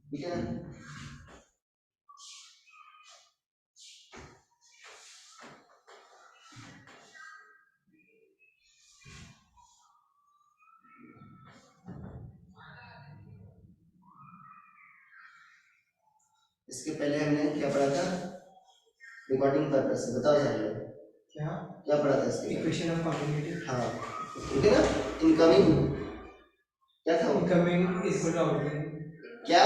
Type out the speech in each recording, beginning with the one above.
ठीक है ना। इसके पहले हमने क्या पढ़ा था रिकॉर्डिंग पर्पस से, बताओ सारे लोग क्या क्या पढ़ा था इसके इक्वेशन ऑफ कॉन्टिन्यूटी। हाँ ठीक है ना। इनकमिंग क्या था, incoming is equal to outgoing, क्या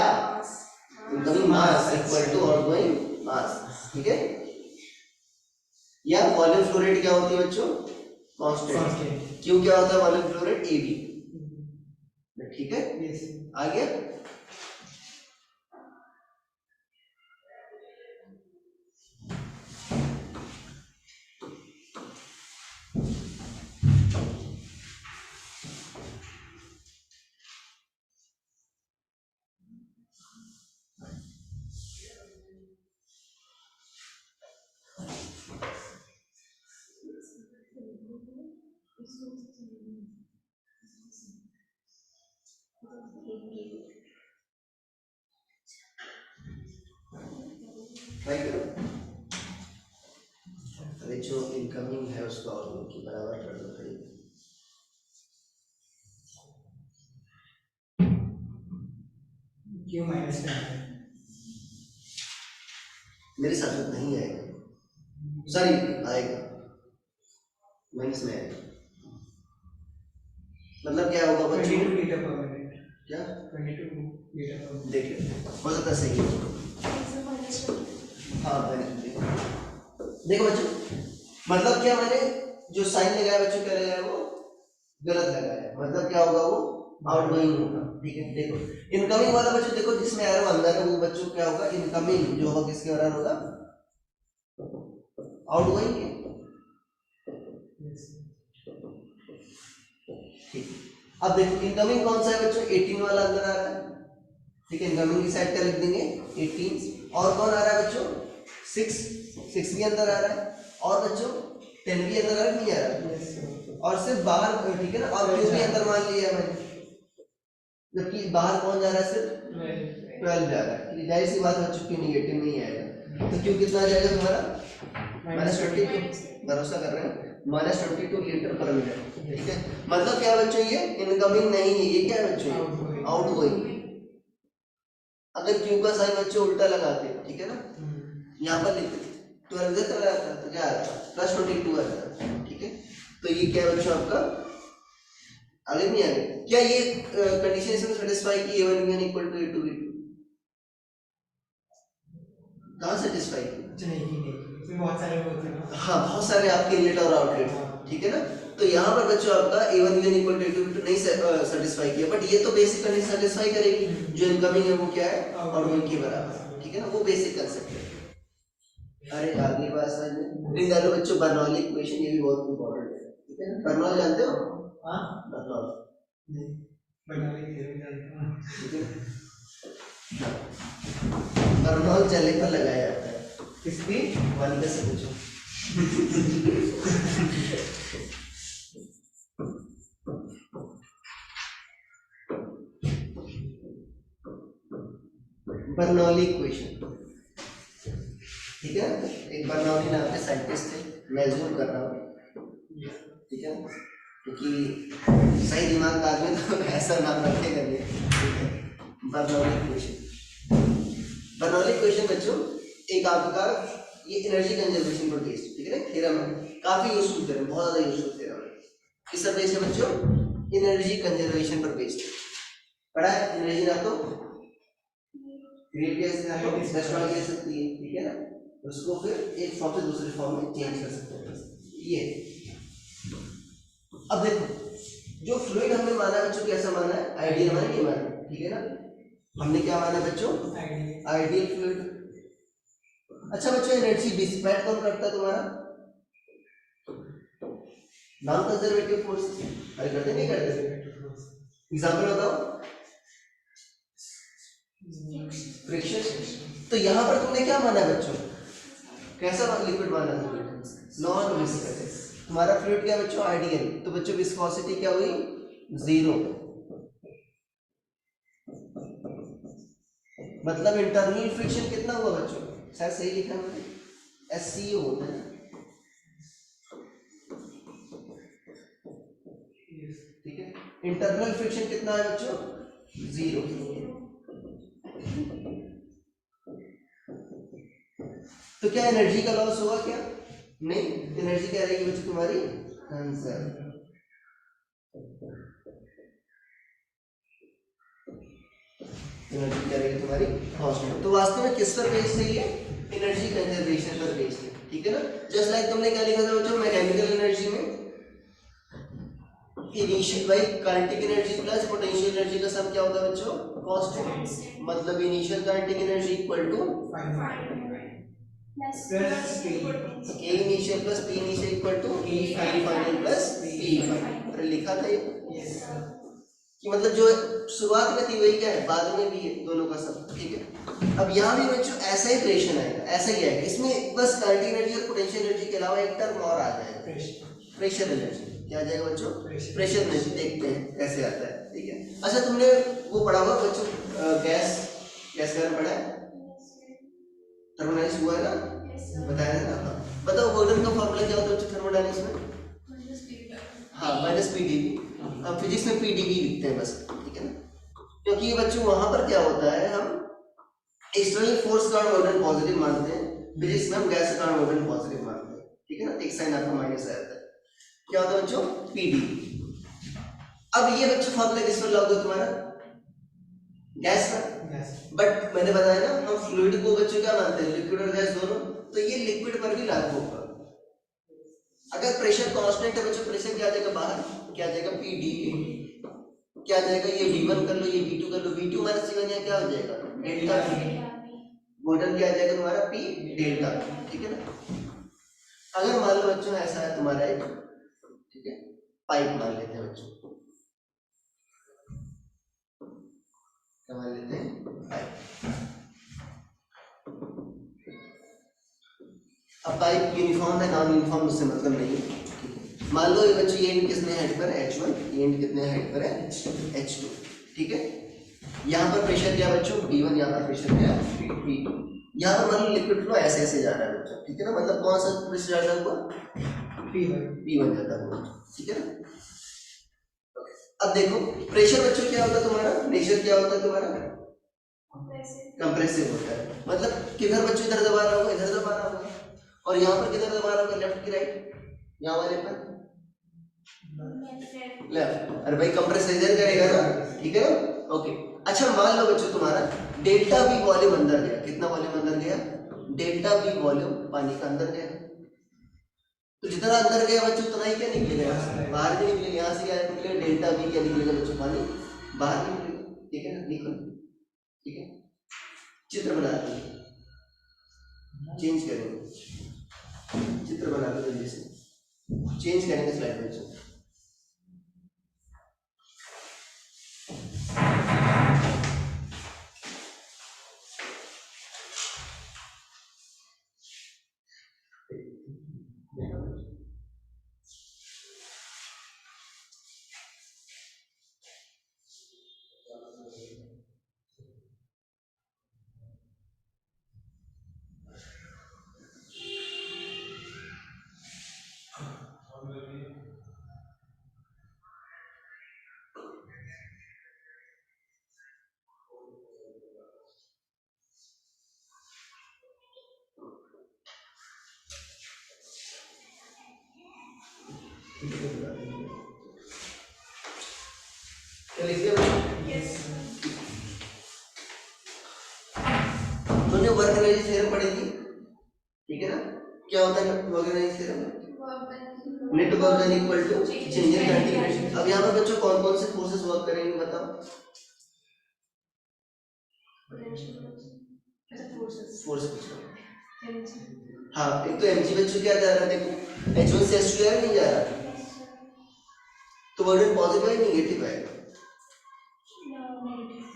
incoming mass equal to outgoing mass, ठीक है। या वॉल्यूम फ्लो रेट क्या होती है बच्चों, कांस्टेंट। क्यों क्या होता है वॉल्यूम फ्लो रेट, एबी, ठीक है। आ गया। ट्राई करो, अरे जो इनकमिंग है उसको आउटगोइंग के बराबर कर दो करीब। क्यों माइनस में है, मेरे साथ तो नहीं आएगा, सॉरी आएगा, माइनस में आएगा। मतलब क्या होगा बच्चों, 22 मीटर पर मिनट, क्या 22 मीटर पर मिनट, देखिए हो सकता है सही हो। हाँ देखो बच्चों, मतलब क्या मैंने जो साइन लगाया बच्चों क्या लगाया वो गलत लगाया, मतलब क्या होगा वो आउटगोइंग होगा, ठीक है। देखो इनकमिंग वाला बच्चों देखो जिसमें एरो अंदर है वो बच्चों क्या होगा, इनकमिंग जो होगा किसके बराबर होगा, आउटगोइंग के, ठीक। अब देखो इनकमिंग कौन सा है बच्चों, 18 वाला अंदर आ रहा है, ठीक है। इनकमिंग की साइड क्या लिख देंगे 18, और कौन आ रहा है बच्चों 6 भी अंदर आ रहा है, और बच्चों 10 भी अंदर आ रहा है, नहीं आ रहा, और सिर्फ बाहर, ठीक है ना, और क्यों भी अंदर मान लिया मैंने, जबकि बाहर कौन जा रहा है, सिर्फ 12 जा रहा है, जाहिर सी बात बच्चों की निगेटिव नहीं आएगा, तो क्यों कितना आ जाएगा तुम्हारा -22, भरोसा कर रहे हैं -22 लीटर पर मिनट, ठीक है। मतलब क्या बच्चों ये इनकमिंग नहीं है, ये क्या है बच्चों आउटगोइंग। अगर क्यू का साइन बच्चों उल्टा लगाते हैं, ठीक है ना, यहाँ पर लिखते 12 इधर चला जाता तो क्या आता +22 आता, ठीक है। तो ये क्या बच्चों आपका आगे नहीं आगे, क्या ये कंडीशन इसमें सेटिस्फाई की a1 b1 = a2 b2, कहाँ सेटिस्फाई की, नहीं इसमें बहुत सारे होते हैं ना, हाँ बहुत सारे आपके इनलेट और आउटलेट, ठीक है ना। तो यहाँ पर बच्चों आपका a1 b1 = a2 b2 नहीं सेटिस्फाई किया, बट ये तो बेसिक कंडीशन सेटिस्फाई करेगी, जो इनकमिंग है वो क्या है आउटगोइंग के बराबर, ठीक है ना, वो बेसिक कांसेप्ट है। अरे आगे बात समझ में डालो बच्चों, बर्नौली इक्वेशन ये भी बहुत इंपॉर्टेंट है, ठीक है। बर्नौली जानते हो, हाँ बर्नौली नहीं, बर्नौली थ्योरम जानता हूं, ठीक है। बर्नौल चले पर लगाया जाता है, किसकी वालिदा से पूछो। बर्नौली इक्वेशन, ठीक है। एक बर्नौली नाम के साइंटिस्ट थे, मैं जूम कर रहा हूँ, ठीक है, क्योंकि सही दिमाग का आदमी तो ऐसा नाम रखेगा नहीं, ठीक है। बर्नौली इक्वेशन, बर्नौली इक्वेशन बच्चों एक आपका ये एनर्जी कंजर्वेशन पर बेस्ड, ठीक है ना, थ्योरम है, काफी यूजफुल थ्योरम, बहुत ज्यादा यूजफुल थ्योरम है। किस पर बेस्ड है बच्चों, एनर्जी कंजर्वेशन पर बेस्ड, पढ़ा है एनर्जी ना तो क्रिएट कैसे ना तो डिस्ट्रॉय कर सकती है, ठीक है ना, उसको फिर एक फॉर्म से दूसरे फॉर्म में चेंज कर सकते हैं, ये। अब देखो जो फ्लूइड हमने माना बच्चों कैसा माना है, आइडियल माना नहीं माना, ठीक है ना, हमने क्या माना बच्चों आइडियल फ्लूइड। अच्छा बच्चों एनर्जी डिसिपेट कौन करता है तुम्हारा, नॉन कंजर्वेटिव फोर्स, अरे करते नहीं करते, एग्जांपल बताओ, फ्रिक्शन। तो यहाँ पर तुमने क्या माना बच्चों, कैसा लिक्विड माना तुमने, नॉन विस्कस, तुम्हारा फ्लूइड क्या बच्चों आइडियल, तो बच्चों विस्कोसिटी क्या हुई 0, मतलब इंटरनल फ्रिक्शन कितना हुआ बच्चों? शायद सही लिखा है मैंने, SCO होता है ना, ठीक है। इंटरनल फ्रिक्शन कितना है बच्चों? 0। तो क्या एनर्जी का लॉस हुआ क्या? नहीं, एनर्जी क्या रहेगी बच्चों तुम्हारी? कंजर्व। एनर्जी क्या रहेगी तुम्हारी? कांस्टेंट। तो वास्तव में किस पर बेस्ड है ये? एनर्जी कंजर्वेशन पर बेस्ड है, ठीक है ना। जस्ट लाइक तुमने क्या लिखा था बच्चों मैकेनिकल एनर्जी में? Initial by kinetic energy plus potential energy का सम क्या होता है बच्चों? कांस्टेंट। मतलब initial kinetic energy equal to A initial plus P initial equal to E final plus P final. अरे लिखा था ये कि मतलब जो शुरुआत में थी वही क्या है, बाद में भी है, दोनों का सम, ठीक है। अब यहाँ भी बच्चों ऐसा ही रिलेशन आएगा, ऐसा ही आएगा। इसमें बस काइनेटिक एनर्जी और पोटेंशियल एनर्जी के अलावा एक टर्म और आ जाएगा, प्रेशर एनर्जी। क्या आ जाएगा बच्चों? Pressure energy. देखते हैं कैसे आता है, ठीक है। अच्छा तुमने वो पढ़ा होगा बच्चों, गैस गैस का पढ़ा है, थर्मोडायनेमिक्स हुआ है ना, बताया है ना। बताओ वर्डन का फॉर्मूला क्या होता है बच्चों थर्मोडायनेमिक्स में? हाँ, -PdV। हम फिजिक्स में PdV लिखते हैं बस, ठीक है ना। क्योंकि ये बच्चों वहां पर क्या होता है, हम एक्सटर्नल फोर्स का वर्डन पॉजिटिव मानते हैं, फिजिक्स में हम गैस का वर्डन पॉजिटिव मानते हैं, ठीक है ना। एक साइन आपका माइनस आ जाता है। क्या होता है बच्चों? PdV। अब ये बच्चों फॉर्मूला किस पर लागू है तुम्हारा? गैस पर। बट मैंने बताया ना हम फ्लूइड को बच्चों क्या मानते हैं, लिक्विड और गैस दोनों, तो ये लिक्विड पर भी लागू होगा। अगर प्रेशर कांस्टेंट है बच्चों, प्रेशर क्या आ जाएगा बाहर? क्या आ जाएगा? PdV। क्या आ जाएगा? ये V1 कर लो, ये V2 कर लो, V2 माइनस C1 क्या हो जाएगा? Delta V। वोल्टेज क्या आ जाएगा तुम्हारा? P डेल्टा, ठीक है ना। अगर मान लो बच्चों ऐसा है तुम्हारा एक, ठीक है, पाइप मान लेते हैं बच्चों, क्या मान लेते हैं? पाइप। अब पाइप यूनिफॉर्म है नॉन यूनिफॉर्म उससे मतलब नहीं है। मान लो ये बच्चों ये एंड किसने हेड पर है? H1, ये एंड कितने हेड पर है? H2, ठीक है। यहाँ पर प्रेशर क्या बच्चों? V1, यहाँ पर प्रेशर क्या है? V2। यहाँ पर मान लो लिक्विड फ्लो ऐसे ऐसे जा रहा है बच्चों, ठीक है ना। मतलब कौन सा प्रेशर जाता है हुआ? P1 जाता है, ठीक है ना। अब देखो प्रेशर बच्चों क्या होता है तुम्हारा? प्रेशर क्या होता है तुम्हारा? कंप्रेसिव होता है। मतलब किधर बच्चों इधर दबा रहा होगा, इधर दबा रहा होगा, और यहाँ पर किधर दबा रहा होगा? लेफ्ट की राइट? यहाँ वाले पर लेफ्ट। अरे भाई कंप्रेस इधर करेगा ना, ठीक है ना। ओके अच्छा मान लो बच्चों तुम्हारा डेल्टा V वॉल्यूम अंदर गया। कितना वॉल्यूम अंदर गया? डेल्टा V वॉल्यूम पानी का अंदर गया। तो जितना अंदर गया बच्चों उतना ही क्या निकलेगा? बाहर भी निकलेगा। यहाँ से क्या निकलेगा? डेल्टा V क्या निकलेगा बच्चों? पानी बाहर निकलेगा, ठीक है ना। लिखो, ठीक है, चित्र बना दो, चेंज करेंगे, चित्र बना दो जल्दी से, चेंज करेंगे स्लाइड बच्चों। तुमने वर्क एनर्जी थ्योरम पढ़ी थी, ठीक है ना। क्या होता है work energy theorem? Net work is equal to change in kinetic energy. अब यहाँ पर बच्चों कौन कौन से फोर्सेस वर्क करेंगे बताओ? फोर्स हाँ, एक तो mg बच्चों क्या जा रहा है? देखो H1 से H2 यार नहीं जा रहा, तो वर्डन पॉजिटिव है नेगेटिव है?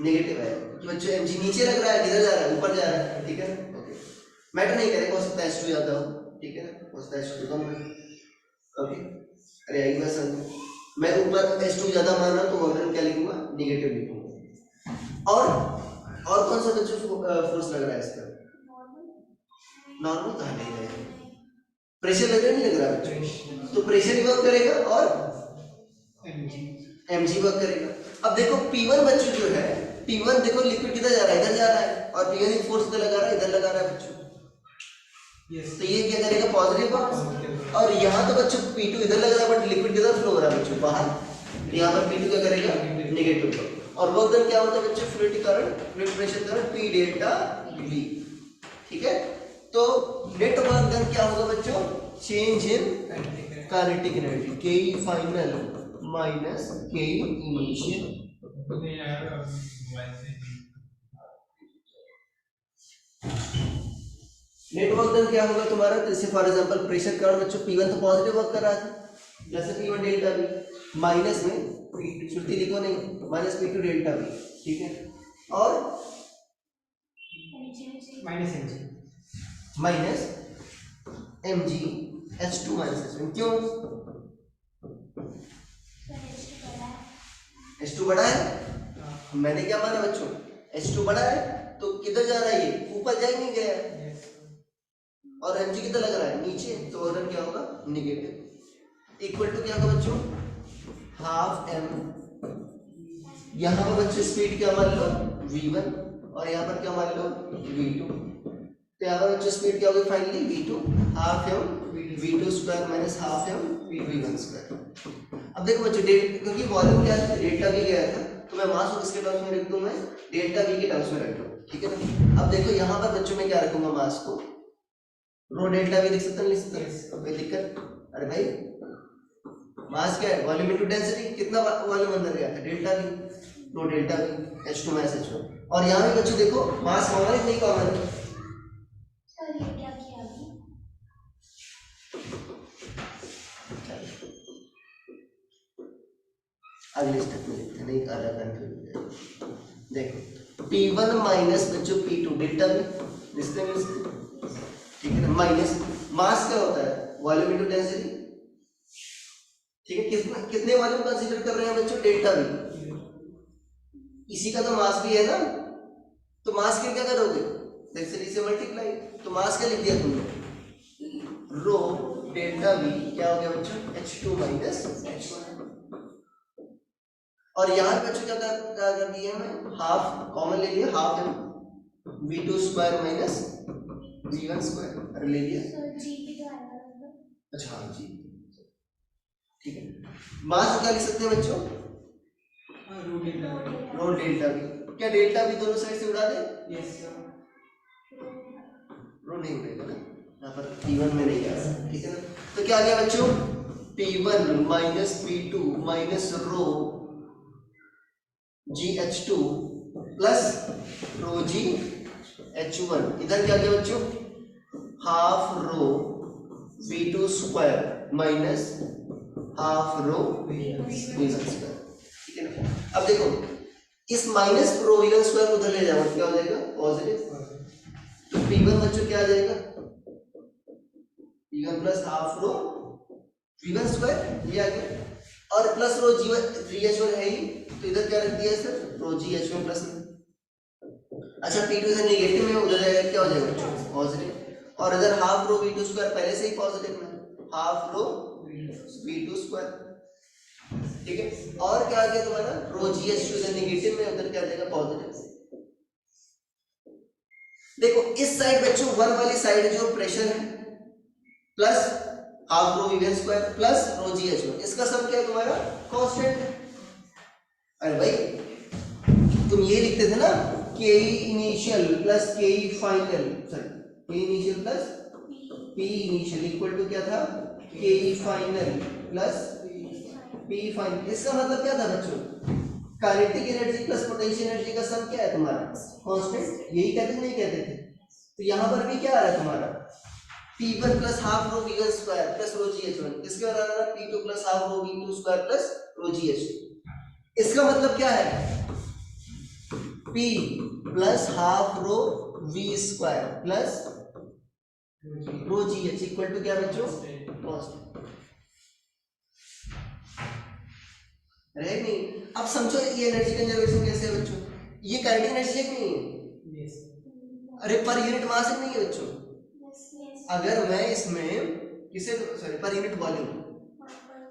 नेगेटिव है। तो बच्चों mg नीचे लग रहा है, किधर जा रहा है? ऊपर जा रहा है, ठीक है ना। ओके मैटर नहीं करेगा, हो सकता है H2 ज्यादा हो, ठीक है ना, हो सकता है H2 कम हो। ओके अरे आई बात समझ, मैं ऊपर H2 ज्यादा मान रहा हूं तो वर्डन क्या लिखूंगा? नेगेटिव लिखूंगा। और और कौन सा बच्चों फोर्स लग रहा है इस पर? नॉर्मल कहाँ नहीं रहेगा, प्रेशर लग रहा है, नहीं लग रहा बच्चों? तो प्रेशर ही वर्क करेगा और mg वर्क करेगा। अब देखो P1 बच्चों जो है, P1 देखो लिक्विड किधर जा रहा है, इधर जा रहा है, और P1 एक फोर्स इधर लगा रहा है, इधर लगा रहा है बच्चों। तो ये क्या करेगा, पॉजिटिव वर्क। और यहाँ तो बच्चों P2 इधर लग रहा है, बट लिक्विड किधर फ्लो हो रहा है बच्चों, बाहर। यहाँ पर P2 क्या करेगा, नेगेटिव वर्क। और वर्क डन क्या होता है बच्चों, fluid current, fluid pressure current P delta V। ठीक है, तो नेट वर्क डन क्या होगा बच्चों, change in kinetic energy, Ke final minus Ke initial. Net work done क्या होगा तुम्हारा, जैसे फॉर एग्जांपल प्रेशर करंट बच्चों P1 तो पॉजिटिव वर्क कर रहा था, जैसे P1 डेल्टा V, माइनस में श्रुति लिखो नहीं, माइनस P2 डेल्टा V। ठीक है, और minus mg H2 minus H1। क्यों, H2 बड़ा है, मैंने क्या माना बच्चों, H2 बड़ा है तो किधर जा रहा है, ये ऊपर जा ही नहीं गया, और mg किधर लग रहा है, नीचे, तो ऑर्डर क्या होगा, नेगेटिव। इक्वल टू क्या होगा बच्चों, हाफ m। यहाँ पर बच्चों स्पीड क्या मान लो, v1, और यहाँ पर क्या मान लो, v2। तो यहाँ पर बच्चों स्पीड क्या होगी finally, v2 half m v2 square minus half m v1 square. अब देखो बच्चों, क्योंकि वॉल्यूम क्या है, डेल्टा v गया था, तो मैं मास को किसके टर्म्स में लिख दूं, मैं डेल्टा v के टर्म्स में रख दूं। ठीक है ना। अब देखो यहाँ पर बच्चों में क्या रखूंगा, मास को रो डेल्टा v लिख सकता नहीं, लिख सकता, कोई दिक्कत? अरे भाई मास क्या है, वॉल्यूम इनटू डेंसिटी, कितना वॉल्यूम अंदर गया था, delta v, rho delta v H2 minus H1। और यहाँ भी बच्चों देखो मास कॉमन है नहीं कॉमन है, अगले स्टेप में लिखते हैं, नहीं आधा कंफ्यूजन। देखो P1 माइनस बच्चों P2 डेल्टा v, ठीक है ना, माइनस मास क्या होता है, वॉल्यूम इनटू डेंसिटी। ठीक है, कितने वॉल्यूम कंसीडर कर रहे हैं बच्चों, डेल्टा v, इसी का तो मास भी है ना, तो मास के क्या करोगे, डेंसिटी से मल्टीप्लाई, तो मास क्या लिख दिया तुमने, रो डेल्टा v क्या हो गया बच्चों, H2 माइनस H1। और यहाँ बच्चों क्या कर दिया मैं, हाफ कॉमन ले लिया, half m v2 square minus v1 square ले लिया। अच्छा हाँ जी, ठीक है। मास क्या लिख सकते हैं बच्चों, रो डेल्टा v। क्या डेल्टा v दोनों साइड से उड़ा दे, यस सर, रो नहीं उड़ेगा ना, यहाँ पर P1 में नहीं आ रहा। ठीक है ना, तो क्या आ गया बच्चों, P1 minus P2 minus rho GH2 plus rho GH1, इधर क्या गया बच्चों, half rho V2 square minus half rho V1 square. ठीक है ना। अब देखो इस माइनस रो V1 स्क्वायर को उधर ले जाओ, क्या हो जाएगा, पॉजिटिव। तो P1 बच्चों क्या आ जाएगा, P1 plus half rho V1 square, ये आ गया, और प्लस रो GH1 है ही, तो इधर क्या रख दिया सर, रो GH1 प्लस में। अच्छा P2 इधर नेगेटिव में, उधर जाएगा क्या हो जाएगा बच्चों, पॉजिटिव। और इधर हाफ रो V2 स्क्वायर पहले से ही पॉजिटिव में, हाफ रो V2 स्क्वायर। ठीक है, और क्या आ गया तुम्हारा, रो GH2 इधर नेगेटिव में, उधर क्या आ जाएगा पॉजिटिव। देखो इस साइड बच्चों वन वाली साइड जो प्रेशर है plus half rho V1 square plus rho GH1, इसका सम क्या है तुम्हारा, कांस्टेंट है। अरे भाई तुम ये लिखते थे ना, Ke initial plus Ke final, sorry Ke initial plus P initial equal to क्या था, Ke final plus P final. इसका मतलब क्या था बच्चों, kinetic energy plus potential energy का सम क्या है तुम्हारा, कांस्टेंट। यही कहते थे, नहीं कहते थे? तो यहाँ पर भी क्या आ रहा है तुम्हारा, P1 plus half rho V1 square plus rho GH1, इसके बाद आ रहा है P2 plus half rho V2 square plus rho GH2। इसका मतलब क्या है, P plus half rho V square plus rho GH equal to क्या बच्चों, कांस्टेंट। रहे नहीं। अब समझो ये एनर्जी कंजर्वेशन कैसे है बच्चों, ये काइनेटिक एनर्जी है कि नहीं है? अरे पर यूनिट मास नहीं है बच्चों। अगर मैं इसमें किसे सॉरी पर यूनिट वॉल्यूम,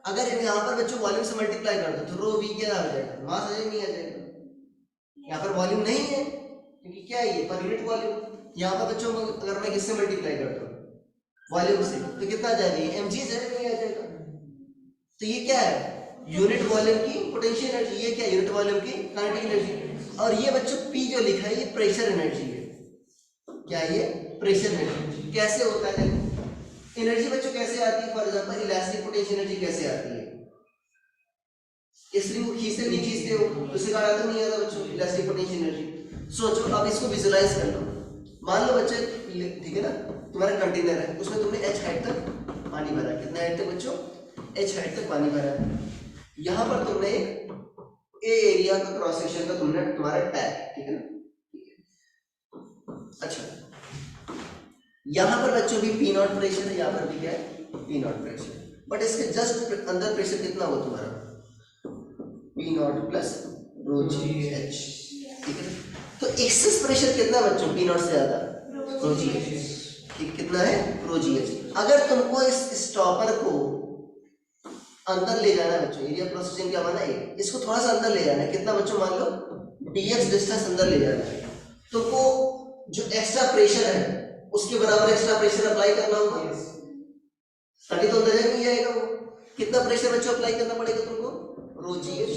अगर यहाँ पर बच्चों वॉल्यूम से मल्टीप्लाई कर दो तो रो वी क्या आ जाएगा, मास आ जाएगा नहीं आ जाएगा? यहाँ पर वॉल्यूम नहीं है क्योंकि क्या है ये पर यूनिट वॉल्यूम। यहाँ पर बच्चों अगर मैं किससे मल्टीप्लाई करता हूँ वॉल्यूम से तो कितना आ जाएगा, mg जाएगा नहीं आ जाएगा? तो ये क्या है यूनिट वॉल्यूम की पोटेंशियल एनर्जी, ये क्या यूनिट वॉल्यूम की काइनेटिक एनर्जी। और ये बच्चों P जो लिखा है ये प्रेशर एनर्जी है। क्या ये प्रेशर एनर्जी कैसे होता है एनर्जी बच्चों कैसे आती है? For example elastic potential energy कैसे आती है? इसलिए वो खींचते नहीं खींचते हो तो उससे गाड़ा तो नहीं आता बच्चों इलास्टिक पोटेंशियल एनर्जी। सोचो अब इसको विजुलाइज कर लो। मान लो बच्चे ठीक है ना, तुम्हारा कंटेनर है उसमें तुमने h हाइट तक पानी भरा है। कितना हाइट तक बच्चों? h हाइट तक पानी भरा है। यहाँ पर तुमने एक ए एरिया का क्रॉस सेक्शन का तुमने तुम्हारा टैग, ठीक है ना? अच्छा यहाँ पर बच्चों भी पी नॉट प्रेशर है, यहाँ पर भी क्या है पी नॉट प्रेशर, बट इसके जस्ट अंदर प्रेशर कितना हो तुम्हारा पी नॉट प्लस रो जी एच, ठीक है। तो एक्सेस प्रेशर कितना बच्चों पी नॉट से ज्यादा रो जी एच, ठीक कितना है रो जी एच। अगर तुमको इस स्टॉपर को अंदर ले जाना है बच्चों, एरिया प्रोसेसिंग क्या माना है, इसको थोड़ा सा अंदर ले जाना है, कितना बच्चों मान लो dx डिस्टेंस अंदर ले जाना है, तो वो जो एक्स्ट्रा प्रेशर है उसके बराबर एक्स्ट्रा प्रेशर अप्लाई करना होगा, तभी तो अंदर नहीं जाएगा। वो कितना प्रेशर बच्चों अप्लाई करना पड़ेगा तुमको रो जी एच।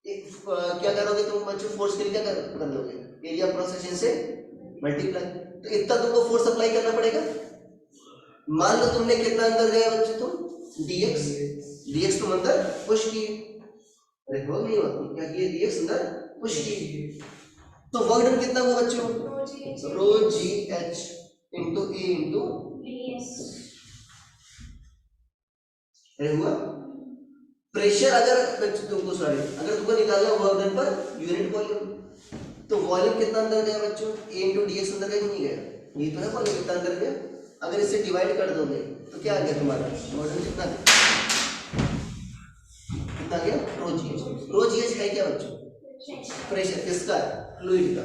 क्या करोगे तुम बच्चों फोर्स के लिए क्या कर लोगे एरिया प्रोसेसिंग से मल्टीप्लाई, तो इतना तुमको फोर्स अप्लाई करना पड़ेगा। मान लो तुमने कितना अंदर गया बच्चों तुम dx तुम अंदर पुश किए, अरे हो नहीं होती क्या किए dx अंदर पुश किए, तो वर्क डन कितना हुआ बच्चों रो जी एच इंटू ए इंटू अरे हुआ। प्रेशर अगर तुमको अगर तुमको निकालना वर्क डन पर यूनिट वॉल्यूम, तो वॉल्यूम कितना अंदर गया बच्चों ए इंटू dx अंदर गया नहीं गया, ये तो है वॉल्यूम कितना अंदर गया। अगर इसे डिवाइड कर दोगे तो क्या आ गया तुम्हारा वॉल्यूम कितना गया रो जी एच है क्या बच्चों प्रेशर किसका फ्लूइड का।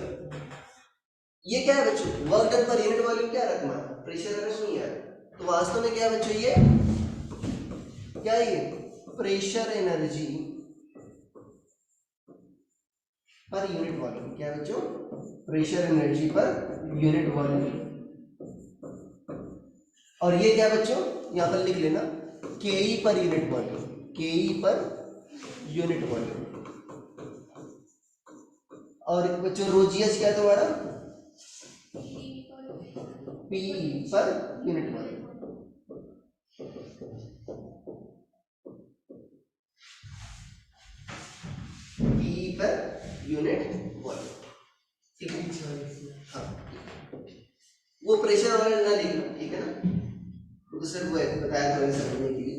ये क्या है बच्चों वर्क डन पर यूनिट वॉल्यूम क्या है तुम्हारा प्रेशर एनर्जी नहीं है, तो वास्तव में क्या है बच्चों ये क्या है ये pressure energy per unit volume, क्या है बच्चों pressure energy per unit volume. और ये क्या बच्चों यहां पर लिख लेना के पर यूनिट वॉल्यूम, के पर यूनिट वॉल्यूम। और बच्चों रो जी एच क्या है तुम्हारा पी पर यूनिट वॉल्यूम। पी पर यूनिट वॉल्यूम, ठीक है। हाँ वो प्रेशर वाला ना लिखना, ठीक है ना, तो सर वो बताया था समझने के लिए।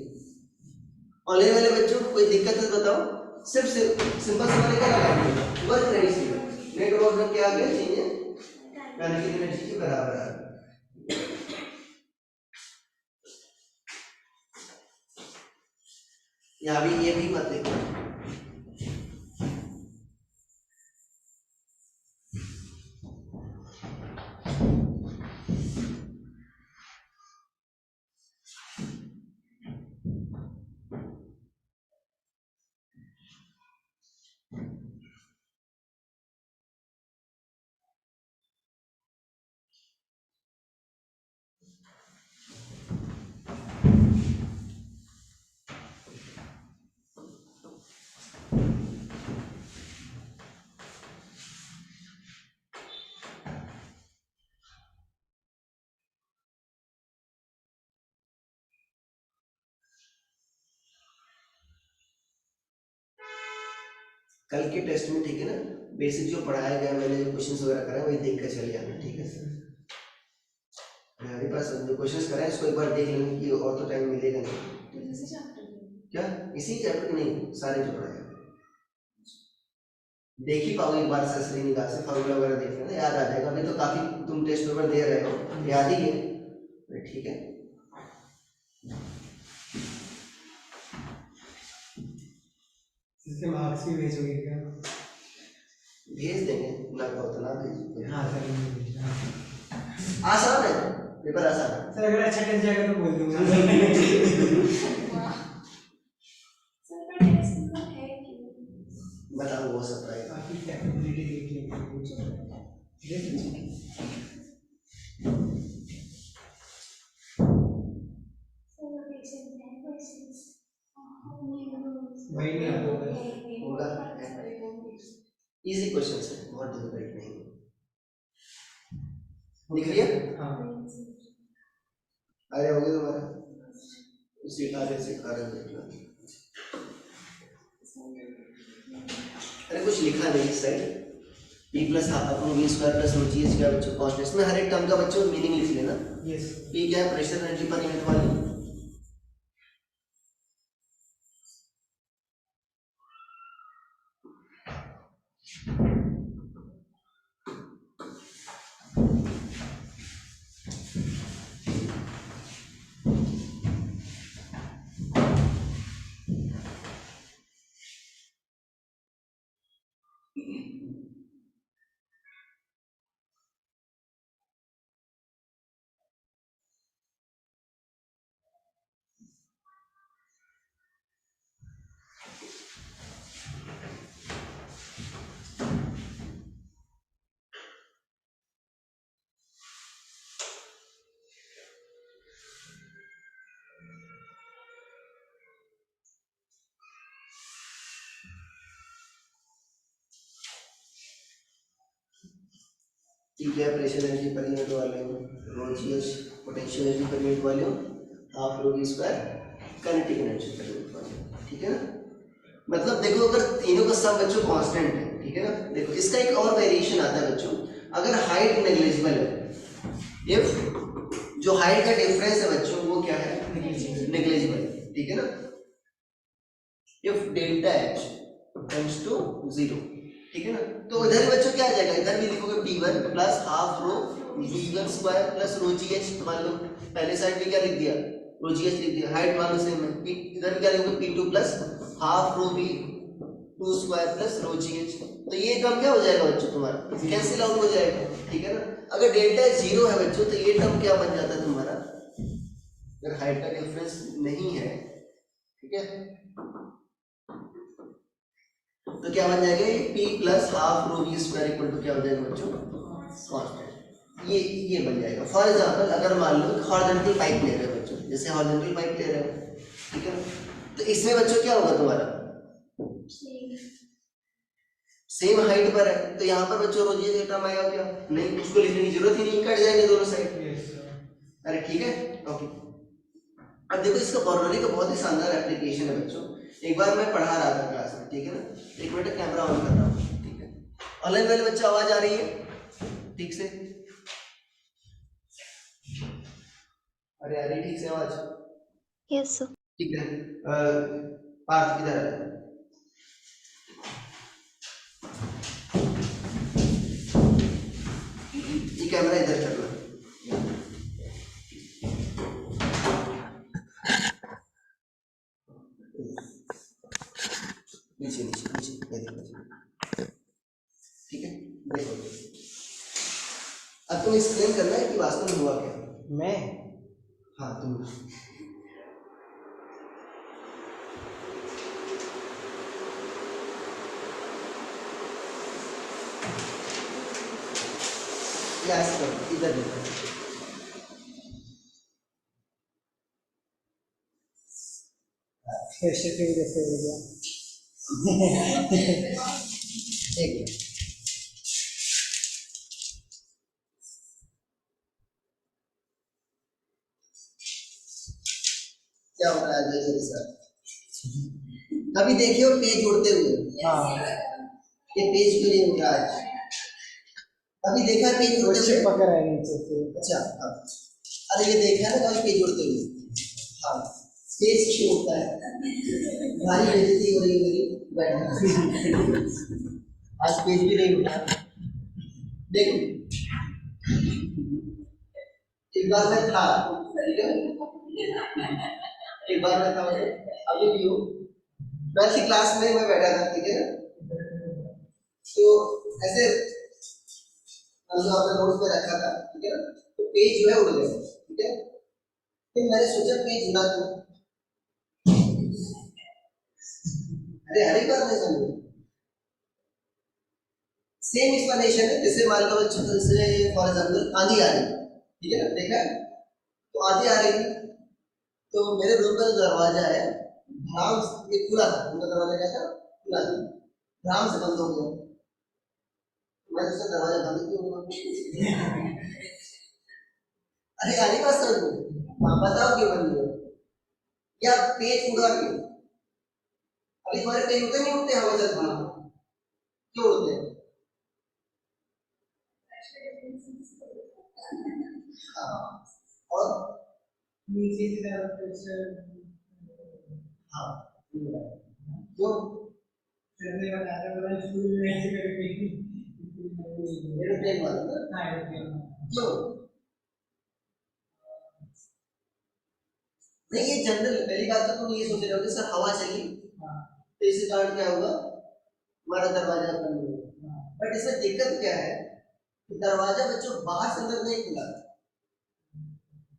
ऑनलाइन वाले बच्चों कोई दिक्कत है बताओ, सिर्फ सिंपल समझने क्या लगाएंगे वर्क एनर्जी, नेट वर्क क्या आ गया चेंज है काइनेटिक एनर्जी के बराबर है। यहाँ भी ये भी मत लिखो, कल के टेस्ट में, ठीक है ना, बेसिक जो पढ़ाया गया मैंने जो क्वेश्चंस वगैरह कराए वही देख कर चले जाना, ठीक है सर। मेरे पास जो क्वेश्चंस कराए इसको एक बार देख लेंगे कि और तो टाइम मिलेगा नहीं। क्या इसी चैप्टर नहीं सारे जो पढ़ाए देख ही पाओगे एक बार सर निगाह से, फॉर्मूला वगैरह देख लेना याद आ जाएगा। अभी तो काफी तुम टेस्ट पेपर दे रहे हो याद ही है, ठीक है। इसके मार्क्स भी भेजोगे क्या? भेज देंगे ना, का उतना भेज। हाँ सर, आसान है पेपर, आसान है सर अगर अच्छा कर जाएगा तो बोल दूंगा। बताओ वो सब रहेगा। बाकी कैपेबिलिटी देख लेंगे कुछ देख लीजिए। वही नहीं होगा, इजी क्वेश्चन है, बहुत डिफिकल्ट नहीं। लिख लिया? हाँ अरे हो गया तुम्हारा, सिखा रहे देखना। अरे कुछ लिखा नहीं इस side, p plus upon v square plus रो जी एच क्या बच्चों कांस्टेंट, इसमें हर एक टर्म का बच्चों मीनिंग लिख लेना। यस p क्या है, pressure energy per unit volume. ठीक है, pressure energy per unit volume, rho g h potential energy per unit volume, half rho v square kinetic energy per unit volume. ठीक है ना, मतलब देखो अगर तीनों का सम बच्चों कांस्टेंट है, ठीक है ना, देखो इसका एक और वेरिएशन आता है बच्चों, अगर हाइट नेग्लिजिबल है, इफ जो हाइट का डिफरेंस है बच्चों वो क्या है, नेग्लिजिबल, ठीक है ना, if delta h tends to 0, ठीक है ना, तो इधर भी बच्चों क्या आ जाएगा, इधर भी लिखोगे p1 plus half rho v1 square plus रो जी एच, मान लो पहले साइड में क्या लिख दिया, रो जी एच लिख दिया, हाइट मान लो सेम है, इधर भी क्या लिखोगे p2 plus half rho v2 square plus रो जी एच, तो ये टर्म क्या हो जाएगा बच्चों तुम्हारा, कैंसिल आउट हो जाएगा, ठीक है ना। अगर डेल्टा 0 है बच्चों तो ये टर्म क्या बन जाता है तुम्हारा, अगर हाइट का डिफरेंस नहीं है, ठीक है, तो क्या बन जाएगा, p plus half rho v square equal to क्या हो जाएगा बच्चों, कांस्टेंट, ये बन जाएगा। फॉर एग्जांपल अगर मान लो हॉरिजॉन्टल पाइप ले रहे हो बच्चों, जैसे हॉरिजॉन्टल पाइप ले रहे हो, ठीक है, तो इसमें बच्चों क्या होगा तुम्हारा, सेम हाइट पर है, तो यहाँ पर बच्चों रो जी एच टर्म आएगा क्या, नहीं, उसको लिखने की जरूरत ही नहीं, कट जाएंगे दोनों साइड। अरे ठीक है, ओके। अब देखो इसका बर्नौली का बहुत ही शानदार एप्लीकेशन है बच्चों, एक बार मैं पढ़ा रहा था क्लास में, ठीक है ना, एक मिनट कैमरा ऑन कर रहा हूँ, ठीक है, ऑनलाइन वाले बच्चे आवाज आ रही है ठीक से, अरे आ रही ठीक से आवाज, यस सर। ठीक है, पार्थ किधर है, ये कैमरा इधर करना, नीचे नीचे नीचे, ये देखो, ठीक है, देखो अब तुम एक्सप्लेन करना है कि वास्तव में हुआ क्या, मैं, हाँ तुम, ऐसे करो, इधर देखो, प्रेशर की वजह से हो गया। एक मिनट, क्या हो रहा है मेरे साथ, अभी देखिए पेज उड़ते हुए, हाँ ये पेज क्यों नहीं उड़ रहा है, अभी देखा पेज उड़ते हुए, पकड़ है नीचे से। अच्छा अब, अरे ये देखा ना कभी पेज उड़ते हुए, हाँ पेज क्यों उड़ता है, भारी बेइज्जती हो रही है मेरी, बैठना आज पेज भी नहीं उठा, देखो एक बार मैं था, ठीक है, एक बार मैं था, अभी भी हूँ, वैसी क्लास में मैं बैठा था, ठीक है ना, तो ऐसे हमने अपने नोट्स में रखा था, ठीक है ना, तो पेज जो है उड़ गया, ठीक है। फिर मैंने सोचा पेज उड़ा क्यों, अरे हर एक बार नहीं समझे। सेम एक्सप्लेनेशन है, जैसे मान लो बच्चों जैसे फॉर एग्जांपल आंधी आ रही, ठीक है ना, देखा है? तो आंधी आ रही थी, तो मेरे रूम का जो दरवाजा है धड़ाम से, ये खुला था, उनका दरवाजा क्या था, खुला था, धड़ाम से बंद हो गया। मैं सोचा दरवाजा बंद क्यों हुआ? अरे आने बात समझ, हाँ बताओ क्यों बंद हुआ, या पेज उड़ा क्यों? अभी तुम्हारे कहीं उड़ते नहीं, उड़ते हवा चलती है, क्यों उड़ते हैं? हाँ, और नीचे की तरफ प्रेशर, हाँ क्यों? सर ने बताया बोला स्कूल में ऐसे करके एरोप्लेन वाला ना, हाँ एरोप्लेन क्यों? नहीं ये जनरल, पहली बात तो तुम ये सोच रहे हो कि सर हवा चली तो इसके कारण क्या होगा, हमारा दरवाजा बंद होगा। बट इसमें दिक्कत क्या है कि दरवाजा बच्चों बाहर से अंदर नहीं खुला,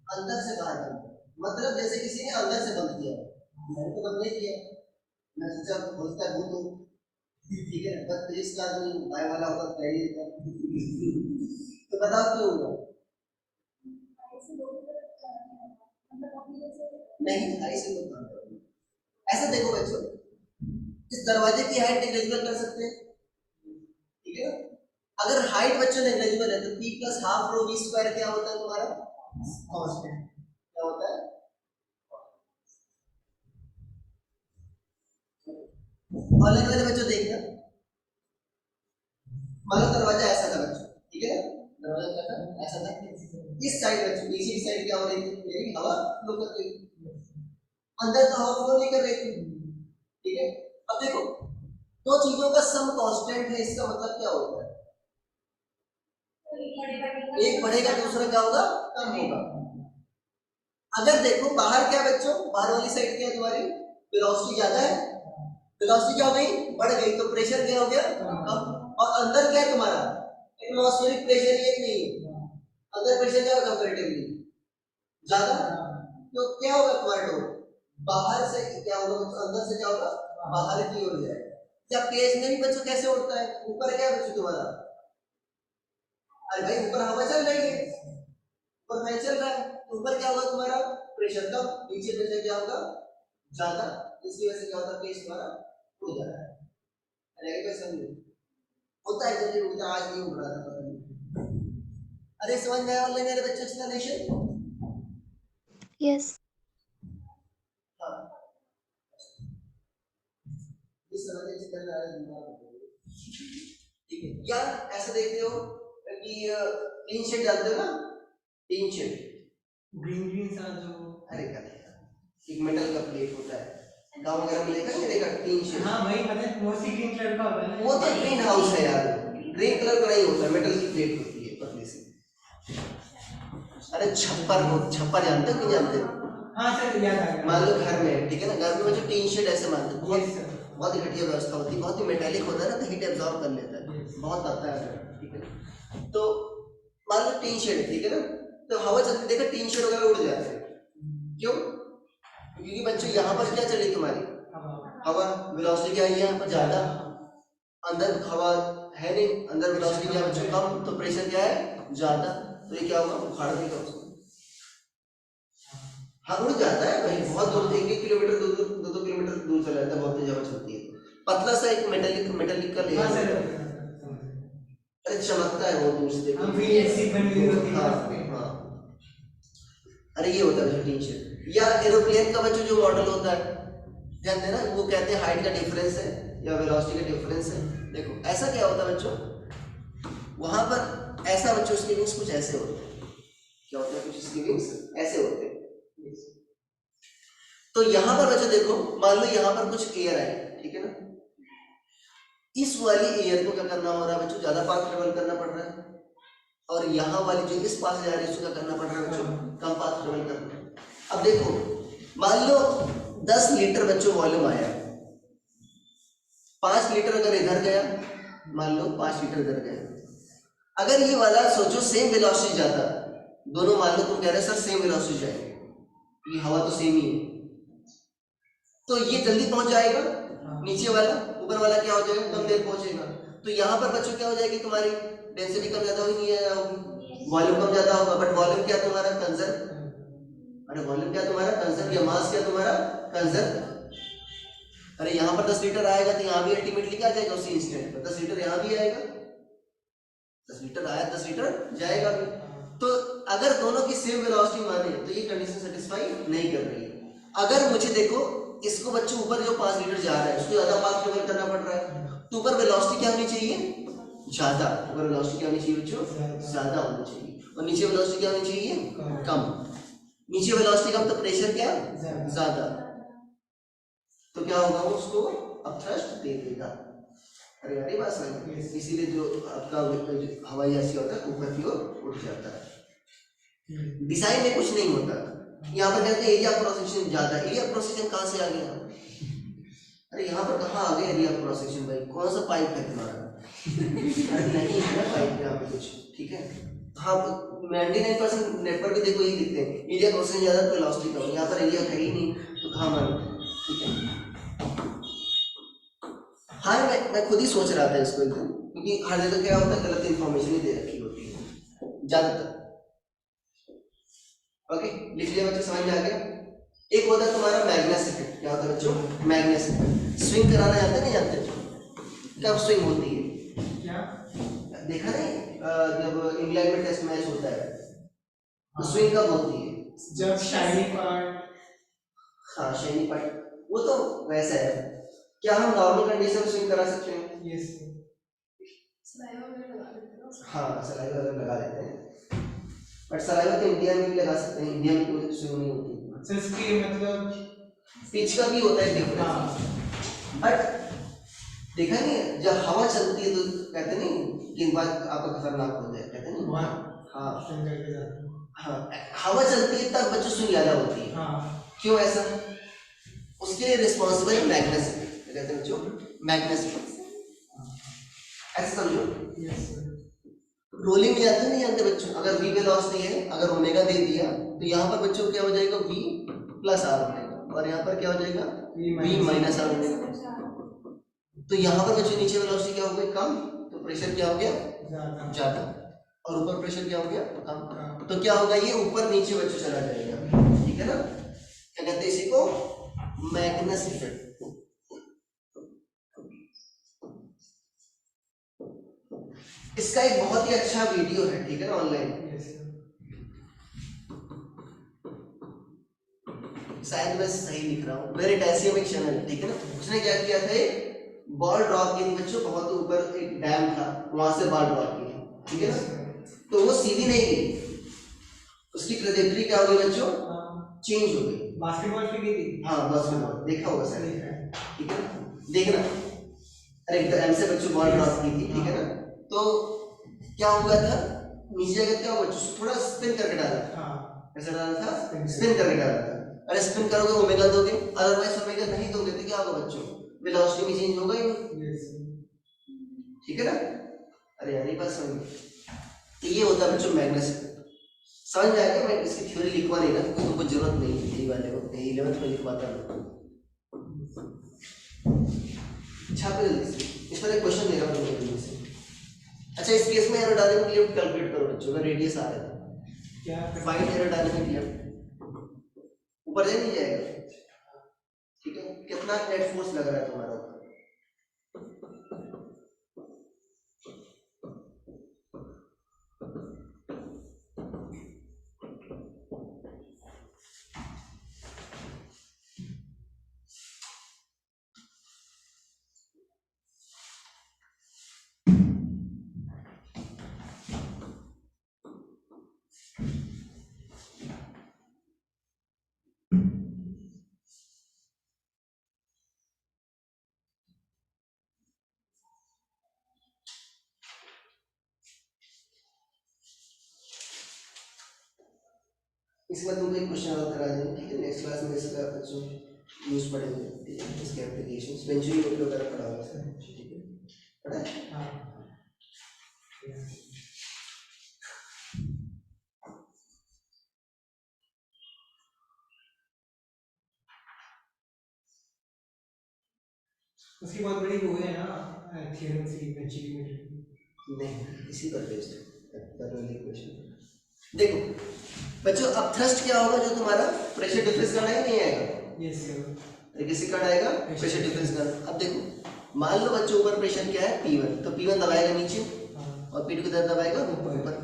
अंदर से बाहर बंद, मतलब जैसे किसी ने अंदर से बंद किया, मैंने तो बंद नहीं किया, मैं सोचा होता है भूत हो, ठीक है, बस इसका आदमी बाय वाला होगा पहले का, तो बताओ क्यों होगा? नहीं ढाई से लोग काम करेंगे। ऐसा देखो बच्चों, इस दरवाजे की हाइट नेग्लिजिबल कर सकते हैं, ठीक है ना? अगर हाइट बच्चों नेग्लिजिबल है तो p plus half rho v square क्या होता है तुम्हारा, कांस्टेंट, क्या होता है? ऑनलाइन वाले बच्चों देखना, मान लो दरवाजा ऐसा था बच्चों, ठीक है ना, दरवाजा क्या था, ऐसा था, इस साइड बच्चों पीछे की साइड क्या हो रही थी, मेरी हवा फ्लो कर रही थी, अंदर तो हवा फ्लो नहीं कर रही थी, ठीक है। अब देखो दो चीजों का सम कांस्टेंट है, इसका मतलब क्या होता है, एक बढ़ेगा दूसरा क्या होगा, कम होगा। अगर देखो बाहर क्या बच्चों, बाहर वाली साइड क्या है तुम्हारी, वेलोसिटी ज्यादा है, वेलोसिटी क्या हो गई, बढ़ गई, तो प्रेशर क्या हो गया, कम। और अंदर क्या है तुम्हारा, एटमॉस्फेरिक प्रेशर ये नहीं है, अंदर प्रेशर क्या होगा कंपैरेटिवली ज्यादा, तो क्या होगा तुम्हारा टोन, बाहर से क्या होगा बच्चों, अंदर से क्या होगा, बाहर की ओर जाएगा। या पेज में भी बच्चों कैसे उड़ता है, ऊपर क्या है बच्चों तुम्हारा, अरे भाई ऊपर हवा चल रही है, ऊपर फैन चल रहा है, तो ऊपर क्या होगा तुम्हारा, प्रेशर कम, नीचे प्रेशर क्या होगा, ज्यादा, इसकी वजह से क्या होता है, पेज तुम्हारा उड़ जा रहा है। अरे कैसे होता है, जल्दी उड़ता, आज नहीं उड़ रहा था पता नहीं। अरे समझ में आया ऑनलाइन मेरे बच्चों एक्सप्लेनेशन? यस हाँ इस तरह से कर रहा है, ठीक है। या ऐसा देखते हो कि टीन शेड डालते हो ना, टीन शेड ग्रीन ग्रीन सा जो, अरे क्या एक मेटल का प्लेट होता है, गांव वगैरह में लेकर के देखा टीन शेड, हाँ भाई मतलब मोस्टली ग्रीन कलर का होता है ना, वो तो ग्रीन हाउस है यार, ग्रीन कलर का नहीं होता, मेटल की प्लेट होती है पतली सी। अरे छप्पर को, छप्पर जानते हो कि जानते हो? हाँ सर याद आ गया, मान लो घर में, ठीक है ना, घर में जो टीन शेड ऐसे मानते हैं, Yes, sir. बहुत ही घटिया व्यवस्था होती है, बहुत ही मेटालिक होता है ना, तो हीट एब्जॉर्ब कर लेता है, Yes. बहुत आता है, ठीक है। तो मान लो टीन शेड, ठीक है ना, तो हवा चलती देखा टीन शेड वगैरह उड़ जाते हैं, क्यों? क्योंकि बच्चों यहाँ पर क्या चली तुम्हारी हवा, वेलोसिटी क्या है यहाँ पर ज्यादा, अंदर हवा है नहीं, अंदर वेलोसिटी क्या है बच्चों कम, तो प्रेशर क्या है ज्यादा, तो ये क्या होगा, उखाड़ देगा उसको। हाँ उड़ जाता है भाई, बहुत दूर, 1-1 किलोमीटर, 2-2 किलोमीटर दूर चला जाता है, बहुत तेज हवा चलती है, पतला सा एक मेटालिक का लेयर, हाँ सर, अरे चमकता है वो दूर से देखो, हम भी ऐसी बनी हुई होती है, हाँ हाँ, अरे ये होता है टीन शेड। या एरोप्लेन का बच्चों जो मॉडल होता है ध्यान देना, वो कहते हैं हाइट का डिफरेंस है या वेलोसिटी का डिफरेंस है, देखो ऐसा क्या होता है बच्चों, वहां पर ऐसा बच्चों उसके विंग्स कुछ ऐसे होते हैं, क्या होता है, कुछ इसके विंग्स ऐसे होते हैं। तो यहां पर बच्चों देखो, मान लो यहां पर कुछ एयर है, ठीक है ना, इस वाली एयर को क्या करना हो रहा है बच्चों, ज्यादा पाथ ट्रेवल करना पड़ रहा है, और यहाँ वाली जो इस पास जा रही है उसको क्या करना पड़ रहा है बच्चों, कम पाथ ट्रेवल करना। अब देखो मान लो 10 लीटर बच्चों वॉल्यूम आया, 5 लीटर अगर इधर गया, मान लो 5 लीटर इधर गए। अगर ये वाला सोचो सेम वेलोसिटी जाता, दोनों मान लो तुम कह रहे हो सर सेम वेलोसिटी जाएंगे, ये हवा तो सेम ही है, तो ये जल्दी पहुंच जाएगा, नीचे वाला, ऊपर वाला क्या हो जाएगा, कम देर पहुंचेगा। तो यहाँ पर बच्चों क्या हो जाएगी, तुम्हारी डेंसिटी कम ज्यादा हुई नहीं होगी, वॉल्यूम कम ज्यादा होगा, बट वॉल्यूम क्या तुम्हारा कंजर्व, अरे वॉल्यूम क्या तुम्हारा कंजर्व, या मास क्या तुम्हारा कंजर्व। अरे यहाँ पर 10 लीटर आएगा तो यहाँ भी अल्टीमेटली क्या जाएगा, उसी इंस्टेंट पर 10 लीटर यहाँ भी आएगा, 10 लीटर आया 10 लीटर जाएगा भी। तो अगर दोनों की सेम वेलोसिटी माने तो ये कंडीशन सेटिस्फाई नहीं कर रही है। अगर मुझे देखो इसको बच्चों ऊपर जो 5 लीटर जा रहा है उसको ज्यादा पाथ ट्रेवल करना पड़ रहा है, तो ऊपर वेलोसिटी क्या होनी चाहिए, ज्यादा, ऊपर वेलोसिटी क्या होनी चाहिए बच्चों, ज्यादा होनी चाहिए, और नीचे वेलोसिटी क्या होनी चाहिए, कम। नीचे वेलोसिटी कम तो प्रेशर क्या ज्यादा, तो क्या होगा, वो उसको अपथ्रस्ट दे देगा। अरे यार ये बात समझ, इसीलिए जो आपका हवाई जहाज होता है ऊपर की ओर उठ जाता है, डिजाइन में कुछ नहीं होता। यहाँ पर कहते हैं एरिया क्रॉस सेक्शन ज्यादा, एरिया क्रॉस सेक्शन कहाँ से आ गया, अरे यहाँ पर कहाँ आ गया एरिया क्रॉस सेक्शन भाई, कौन सा पाइप है तुम्हारा, अरे नहीं है ना पाइप यहाँ पे कुछ, ठीक है। हाँ 99% नेटवर्क भी देखो यही दिखते हैं, एरिया क्रॉस सेक्शन ज्यादा, वेलोसिटी कम, यहाँ पर एरिया है ही नहीं तो कहाँ मानो, ठीक है। हाँ मैं खुद ही सोच रहा था इसको एकदम, क्योंकि हर जगह क्या होता है गलत इंफॉर्मेशन ही दे रखी होती है ज्यादातर। ओके लिख लिया बच्चों, समझ में आ गया। एक होता है तुम्हारा मैग्नेस इफेक्ट, क्या होता है बच्चों, मैग्नेस इफेक्ट। स्विंग कराना जानते नहीं जानते, कब स्विंग होती है, क्या देखा नहीं जब इंग्लैंड में टेस्ट मैच होता है तो स्विंग कब होती है, जब शाइनी पार्ट, हाँ शाइनी पार्ट, वो तो वैसा है। क्या हम नॉर्मल कंडीशन में स्विंग करा सकते हैं, यस हाँ सलाइवा वगैरह लगा देते हैं, बट सलाइवा तो इंडिया में भी लगा सकते हैं, इंडिया में कोई स्विंग नहीं होती। अच्छा इसकी मतलब पिच का भी होता है डिफरेंस, बट देखा नहीं जब हवा चलती है तो कहते नहीं कि बात आपका खतरनाक हो जाए, कहते नहीं, हाँ हाँ हवा चलती है तब बच्चों स्विंग ज्यादा होती है, क्यों ऐसा, उसके लिए रिस्पॉन्सिबल मैग्नेस, कहते हैं बच्चों मैग्नेस, ऐसा समझो। रोलिंग में जानते नहीं जानते बच्चों, अगर v वेलोसिटी है, अगर ओमेगा दे दिया तो यहाँ पर बच्चों क्या हो जाएगा, v प्लस आर हो जाएगा, और यहाँ पर क्या हो जाएगा, v माइनस आर हो जाएगा। तो यहाँ पर बच्चों नीचे वेलोसिटी क्या हो गई, कम, तो प्रेशर क्या हो गया ज्यादा, और ऊपर प्रेशर क्या हो गया कम, तो क्या होगा, ये ऊपर नीचे बच्चों चला जाएगा, ठीक है ना। क्या कहते हैं इसी को, मैग्नेस इफेक्ट। इसका एक बहुत ही अच्छा वीडियो है, ठीक है ना, ऑनलाइन, शायद मैं सही लिख रहा हूँ, वेरिटेशियम एक चैनल, ठीक है ना, उसने क्या किया था, बॉल ड्रॉप की थी बच्चों, बहुत ऊपर एक डैम था, वहां से बॉल ड्रॉप की, ठीक है ना, तो वो सीधी नहीं गई, उसकी ट्रेजेक्टरी क्या हो गई बच्चों, चेंज हो गई, बास्केटबॉल की थी, हाँ बास्केटबॉल देखा होगा सर, ठीक है ना, देखना, अरे एम से बच्चों बॉल ड्रॉप की थी, ठीक है ना, तो क्या हुआ था, नीचे अगर क्या हुआ, थोड़ा स्पिन करके डाला, कैसे डाला था, स्पिन करके डाला था, अरे स्पिन करोगे ओमेगा दोगे, अदरवाइज ओमेगा नहीं दोगे तो क्या होगा बच्चों, वेलोसिटी में चेंज होगा ही नहीं, ठीक है ना। अरे यार ये बात समझ, तो ये होता है बच्चों मैग्नेस, समझ में आ गया। मैं इसकी थ्योरी लिखवा नहीं रहा, तुमको जरूरत नहीं है, यही वाले को 11th में लिखवाता हूँ, छापे जल्दी से, इस पर एक क्वेश्चन दे रहा हूँ जल्दी से। अच्छा इस केस में एरोडायनामिक लिफ्ट कैलकुलेट करो बच्चों, अगर रेडियस आ रहा है क्या फाइंड एरोडायनामिक लिफ्ट, ऊपर जा नहीं जाएगा, ठीक है, कितना नेट फोर्स लग रहा है तुम्हारा ऊपर, इसके बाद तुमको एक क्वेश्चन और करा देंगे, ठीक है, नेक्स्ट क्लास में इसका बच्चों यूज पढ़ेंगे, ठीक है, इसके एप्लीकेशंस वेंचुरी वगैरह पढ़ा होगा, ठीक है। पता है? हाँ उसकी बहुत बड़ी वो है ना थ्योरम सी वेंचुरी नहीं, इसी पर बेस्ड है बर्नौली इक्वेशन। देखो बच्चों, अब थ्रस्ट क्या होगा, जो तुम्हारा प्रेशर डिफरेंस करना है नहीं आएगा, यस तरीके से कट आएगा प्रेशर डिफरेंस करना। अब देखो मान लो बच्चों ऊपर प्रेशर क्या है P1, तो P1 दबाएगा नीचे और P2 किधर दबाएगा ऊपर।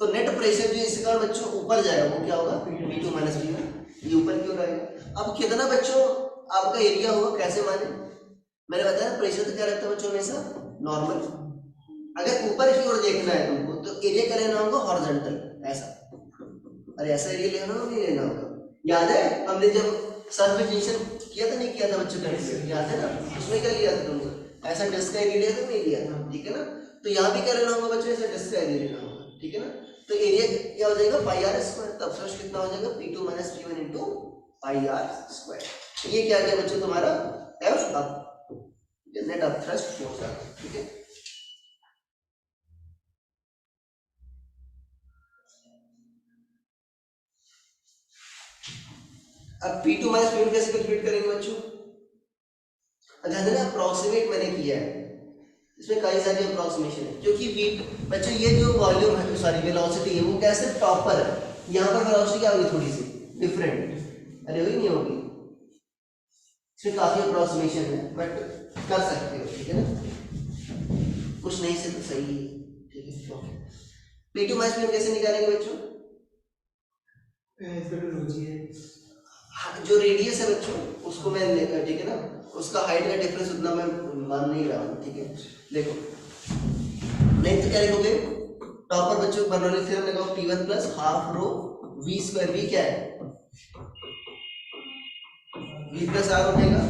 तो नेट प्रेशर जो इसका बच्चों ऊपर जाएगा वो क्या होगा P2 माइनस P1। ये ऊपर क्यों रहेगा? अब कितना बच्चों आपका एरिया होगा, कैसे माने? मैंने बताया प्रेशर तो क्या रहता है बच्चों हमेशा नॉर्मल। अगर ऊपर की ओर देखना है तुमको तो एरिया क्या लेना होगा हॉरिजॉन्टल, ऐसा। अरे ऐसा एरिया लेना होगा नहीं लेना होगा? याद है हमने जब सरफेस टेंशन किया था नहीं किया था बच्चों का, याद है ना? उसमें क्या लिया था तुमको? ऐसा डिस्क का एरिया लिया था नहीं लिया था? ठीक है ना? तो यहाँ भी क्या लेना होगा बच्चों, ऐसा डिस्क का एरिया लेना होगा। ठीक है ना? तो एरिया क्या हो जाएगा पाई आर स्क्वायर। तब थ्रस्ट कितना हो जाएगा P2 minus P1 into pi R square. ये क्या गया बच्चों तुम्हारा F up, net of thrust force आ गया। ठीक है, अब P2 माइनस P1 कैसे कैलकुलेट करेंगे बच्चों? ध्यान देना अप्रोक्सीमेट मैंने किया है, इसमें कई सारी अप्रोक्सीमेशन है, क्योंकि बच्चों ये जो वॉल्यूम है सॉरी वेलोसिटी है वो कैसे टॉपर है, यहाँ पर वेलोसिटी क्या होगी थोड़ी सी डिफरेंट, अरे होगी नहीं होगी? इसमें काफी अप्रोक्सीमेशन है बट कर सकते हो। ठीक है ना? कुछ नहीं से तो सही है। ठीक है, P2 माइनस P1 कैसे निकालेंगे बच्चों? जो रेडियस है बच्चों उसको मैं ठीक है ना, उसका हाइट का डिफरेंस उतना मैं मान नहीं रहा हूँ। ठीक है, देखो नहीं तो क्या लिखोगे टॉपर बच्चों बर्नौली थ्योरम लगाओ, P1 plus half rho V square. V क्या है? V प्लस आर ओमेगा,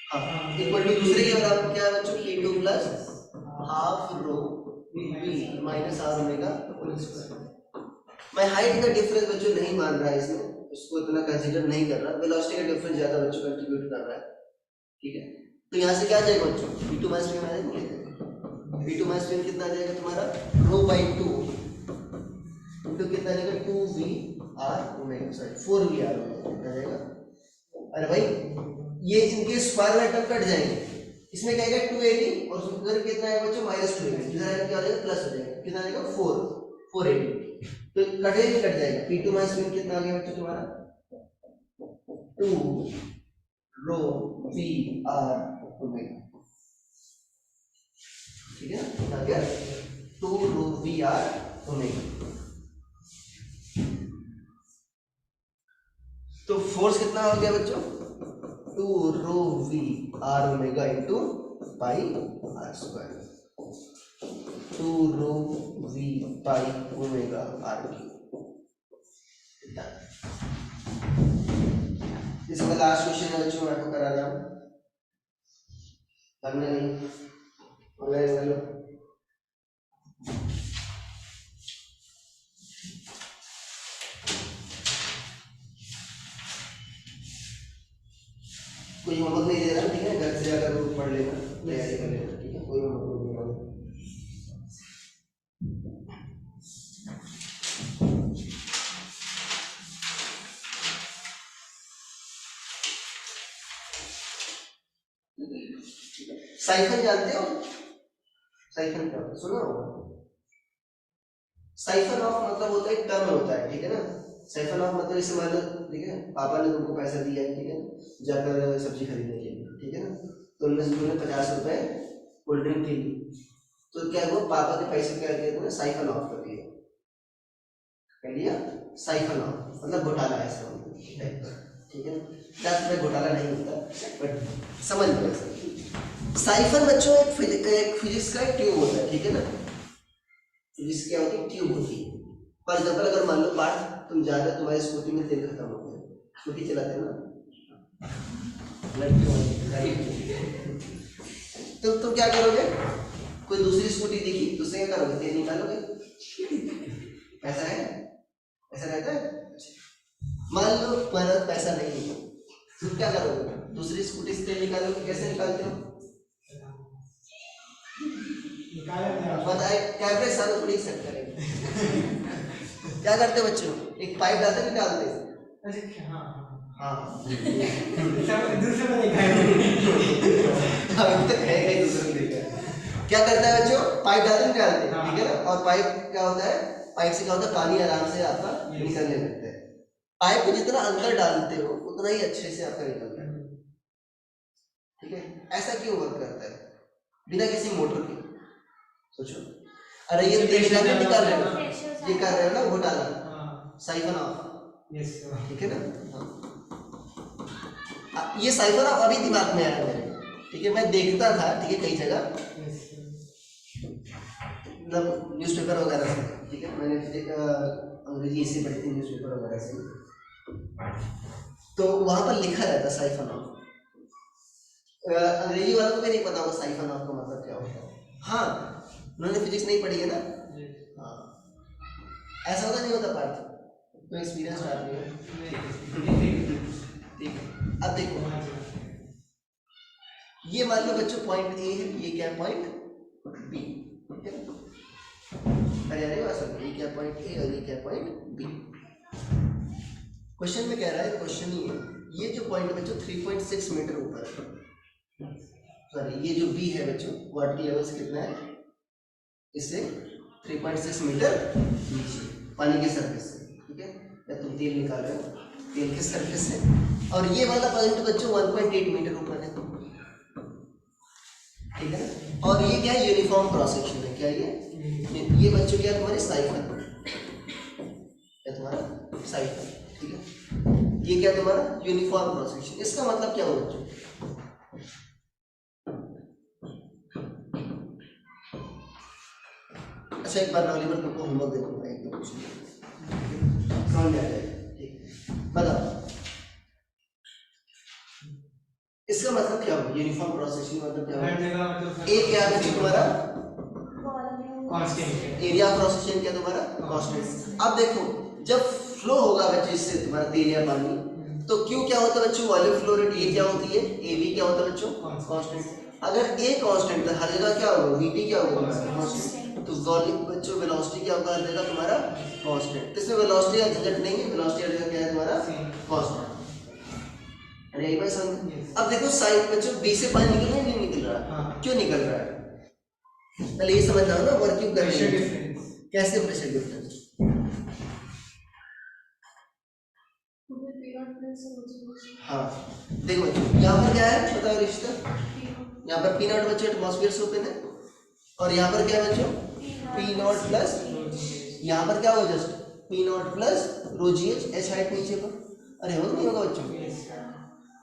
हाँ इक्वल टू दूसरे के बराबर क्या है बच्चों P2 plus half rho V minus r omega whole square. मैं हाइट का डिफरेंस बच्चों नहीं मान रहा है इसमें, उसको इतना कंसीडर नहीं कर रहा, वेलोसिटी का डिफरेंस ज्यादा बच्चों कंट्रीब्यूट कर रहा है। ठीक है, तो यहाँ से क्या आ जाएगा बच्चों P2 माइनस P1 आ जाएगा। P2 माइनस P1 कितना आ जाएगा तुम्हारा रो बाई 2 इंटू कितना आ जाएगा 2V R omega sorry 4V R omega आ जाएगा। अरे भाई ये इनके स्क्वायर में टर्म कट जाएंगे, इसमें क्या आएगा 280 और उधर कितना आएगा बच्चों माइनस 280, इधर आएगा क्या हो जाएगा प्लस हो जाएगा, कितना आएगा 480, तो कटे नहीं कट जाएगा। P2 माइनस P1 कितना आ गया बच्चों तुम्हारा 2 रो V R ओमेगा। ठीक है ना, आ गया 2 रो V R ओमेगा। तो फोर्स कितना हो गया बच्चों 2 रो V R omega into pi R square, 2 रो V पाई ओमेगा R क्यूब। इसमें लास्ट क्वेश्चन है बच्चों, मैं आपको करा रहा हूँ, करना नहीं ऑनलाइन कर लो। कोई होमवर्क नहीं दे रहा, ठीक है, घर से जाकर वो पढ़ लेना, तैयारी कर लेना। ठीक है, कोई होमवर्क नहीं दे रहा हूँ। साइफन जानते हो? साइफन का सुना होगा? साइफन ऑफ मतलब होता है टर्म होता है। ठीक है ना, साइफन ऑफ मतलब जैसे मान लो ठीक है पापा ने तुमको पैसा दिया है, ठीक है, जाकर सब्जी खरीदने के लिए, ठीक है ना, तो उन्होंने 50 रुपए कोल्ड ड्रिंक के लिए, तो क्या हुआ पापा के पैसे क्या किया तुमने साइफन ऑफ कर दिया, कर लिया साइफन ऑफ मतलब घोटाला ऐसा टाइप का। ठीक है ना, 10 रुपये घोटाला नहीं होता बट समझ लो ऐसा। साइफन बच्चों एक फिजिक्स का एक ट्यूब होता है। ठीक है ना, फिजिक्स क्या होती है ट्यूब होती है। फॉर एग्जाम्पल अगर मान लो पार्थ तुम जा रहे हो, तुम्हारी स्कूटी में तेल खत्म हो गया, स्कूटी चलाते हो ना तो तुम क्या करोगे, कोई दूसरी स्कूटी दिखी तो उससे क्या करोगे तेल निकालोगे, ऐसा है ऐसा रहता है। मान लो तुम्हारा पैसा नहीं है तो क्या करोगे, दूसरी स्कूटी से तेल निकालोगे, कैसे निकालते हो निकाला था बताए कैमरे साथ थोड़ी एक्सेप्ट करेंगे। क्या करते हैं बच्चों, एक पाइप डालते हैं, डालते हैं। अच्छा हाँ हाँ दूसरे में देखा है अभी तक है कहीं दूसरे में देखा है। क्या करता है बच्चों, पाइप डालते हैं, डालते हैं, ठीक है ना। और पाइप क्या होता है, पाइप से क्या होता है, पानी आराम से आपका निकलने लगता है। पाइप को जितना अंदर डालते हो उतना ही अच्छे से आपका निकलता है, ठीक है। ऐसा क्यों वर्क करता है बिना किसी मोटर के, सोचो। अरे ये तेल निकाल रहे हो, ये कर रहे हो ना, वो डाला साइफन ऑफ, यस ठीक है ना। ये साइफन ऑफ अभी दिमाग में आया मेरे, ठीक है। मैं देखता था, ठीक है, कई जगह मतलब न्यूज़पेपर वगैरह से, ठीक है। मैंने अंग्रेजी ऐसे पढ़ी थी न्यूज़पेपर वगैरह से, तो वहां पर लिखा रहता साइफन ऑफ। अंग्रेजी वालों को भी नहीं पता होगा साइफन ऑफ का मतलब क्या होता है। हाँ, उन्होंने फिजिक्स नहीं पढ़ी है ना। हाँ, ऐसा होता नहीं होता पार्थ, तो एक्सपीरियंस आदमी है, ठीक है। अब देखो, ये मान लो बच्चों पॉइंट ए है, ये क्या पॉइंट बी, ठीक है। अरे अरे बात सुनो, ये क्या पॉइंट ए और ये क्या पॉइंट बी। क्वेश्चन में कह रहा है, क्वेश्चन ही है, ये जो पॉइंट बच्चों 3.6 मीटर ऊपर है, सॉरी ये जो बी है बच्चों, वाटर लेवल से कितना है, इससे 3.6 मीटर नीचे पानी के सरफेस से, ठीक है। या तुम तेल निकाल रहे हो, तेल के सरफेस से। और ये वाला पॉइंट बच्चों 1.8 मीटर ऊपर है, ठीक है ना। और ये क्या है, यूनिफॉर्म क्रॉस सेक्शन है। क्या ये बच्चों क्या तुम्हारे साइफन, क्या तुम्हारा साइफन, ठीक है। ये क्या तुम्हारा यूनिफॉर्म क्रॉस सेक्शन। इसका मतलब क्या होगा बच्चों, अच्छा एक बार नॉलेबल तुमको होमवर्क दे दूंगा, एक दो क्वेश्चन समझ में आ जाएगा, ठीक है। बताओ इसका मतलब क्या होगा, यूनिफॉर्म क्रॉस सेक्शन मतलब क्या होगा। ए क्या है तुम्हारा constant, area of cross section क्या तुम्हारा कांस्टेंट। अब देखो जब फ्लो होगा बच्चों इससे तुम्हारा तेल या पानी, तो क्यू क्या होता है बच्चों, वॉल्यूम फ्लो रेट। ए क्या होती है, ए बी क्या होता है बच्चों, कांस्टेंट। अगर ए कांस्टेंट है हर जगह, क्या होगा वीटी क्या होगा कांस्टेंट। तो वॉल्यूम बच्चों वेलोसिटी क्या होगा हर जगह तुम्हारा कांस्टेंट। इसमें वेलोसिटी का झंझट नहीं है, वेलोसिटी हर जगह क्या है तुम्हारा कांस्टेंट। अरे एक बार समझ। अब देखो साइड बच्चों बी से पानी निकल रहा है, नहीं निकल रहा, क्यों निकल रहा है, पहले ये समझना हो ना वर्क क्यों कर रही है, कैसे प्रेशर डिफरेंस। हाँ देखो बच्चों यहाँ पर क्या है, बताओ रिश्ता। यहाँ पर पी नॉट बच्चों एटमॉस्फेयर से ओपन है, और यहाँ पर क्या है बच्चों पी नॉट प्लस, यहाँ पर क्या होगा जस्ट पी नॉट प्लस रो जी एच, एच हाइट नीचे पर। अरे हो नहीं होगा बच्चों,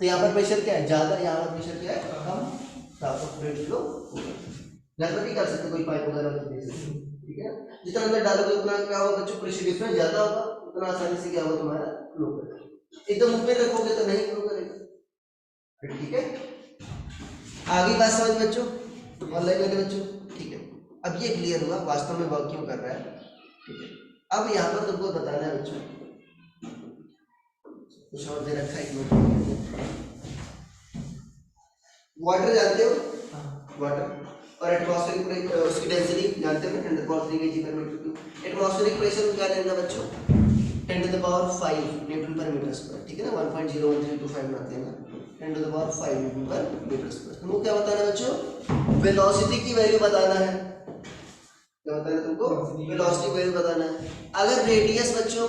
तो यहाँ पर प्रेशर क्या है ज्यादा, यहाँ पर प्रेशर क्या है कम, तो आपको फ्लूइड फ्लो घर पर भी कर सकते, कोई पाइप वगैरह दे सकते, ठीक है। जितना अंदर डालोगे उतना क्या होगा बच्चों प्रेशर डिफरेंस ज्यादा होगा, उतना आसानी से क्या होगा तुम्हारा फ्लो करेगा। एकदम ऊपर रखोगे तो नहीं फ्लो करेगा, ठीक है। आगे बात समझ बच्चों, ऑनलाइन वाले बच्चों, ठीक है। अब ये क्लियर हुआ वास्तव में वर्क क्यों कर रहा है, ठीक है। अब यहाँ पर तुमको बताना है बच्चों, कुछ और दे रखा है एक मिनट। वाटर जानते हो, वाटर और एटमॉस्फेरिक उसकी डेंसिटी जानते हो ना, 10³ kg/m³। एटमॉस्फेरिक प्रेशर क्या लेना बच्चों 10⁵ न्यूटन पर मीटर स्क्वायर, ठीक है ना। 1.01325 बनाते हैं ना, 10⁵ न्यूटन पर मीटर स्क्वायर। तुमको क्या बताना है बच्चों, वेलोसिटी की वैल्यू बताना है। क्या बताना है तुमको, वेलोसिटी वैल्यू बताना है। अगर रेडियस बच्चों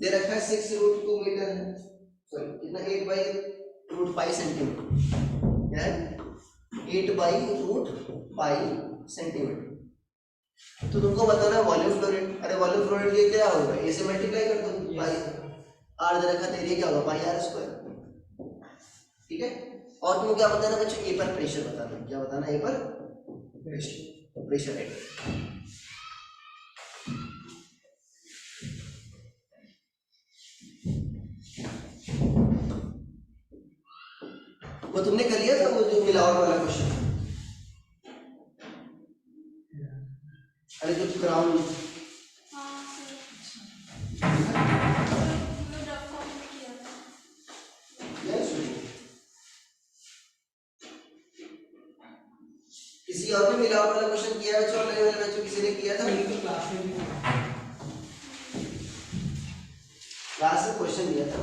दे रखा है 6√2 मीटर है, सॉरी कितना 8/√π सेंटीमीटर, क्या है 8/√π सेंटीमीटर। तो तुमको बताना है वॉल्यूम फ्लो रेट। अरे वॉल्यूम फ्लो रेट ये क्या होगा, ए से मल्टीप्लाई कर दो, पाई आर दे रखा था, एरिया क्या होगा πr², ठीक है। और तुमको क्या बताना बच्चों, ए पर प्रेशर बताना, क्या बताना ए पर प्रेशर रेट। वो तुमने कर लिया था वो जो मिलावट वाला क्वेश्चन, अरे जो क्राउन किसी और ने में मिलावट वाला क्वेश्चन किया है बच्चों, ऑनलाइन वाले बच्चों किसी ने किया था? ये तो क्लास में भी क्लास में क्वेश्चन दिया था,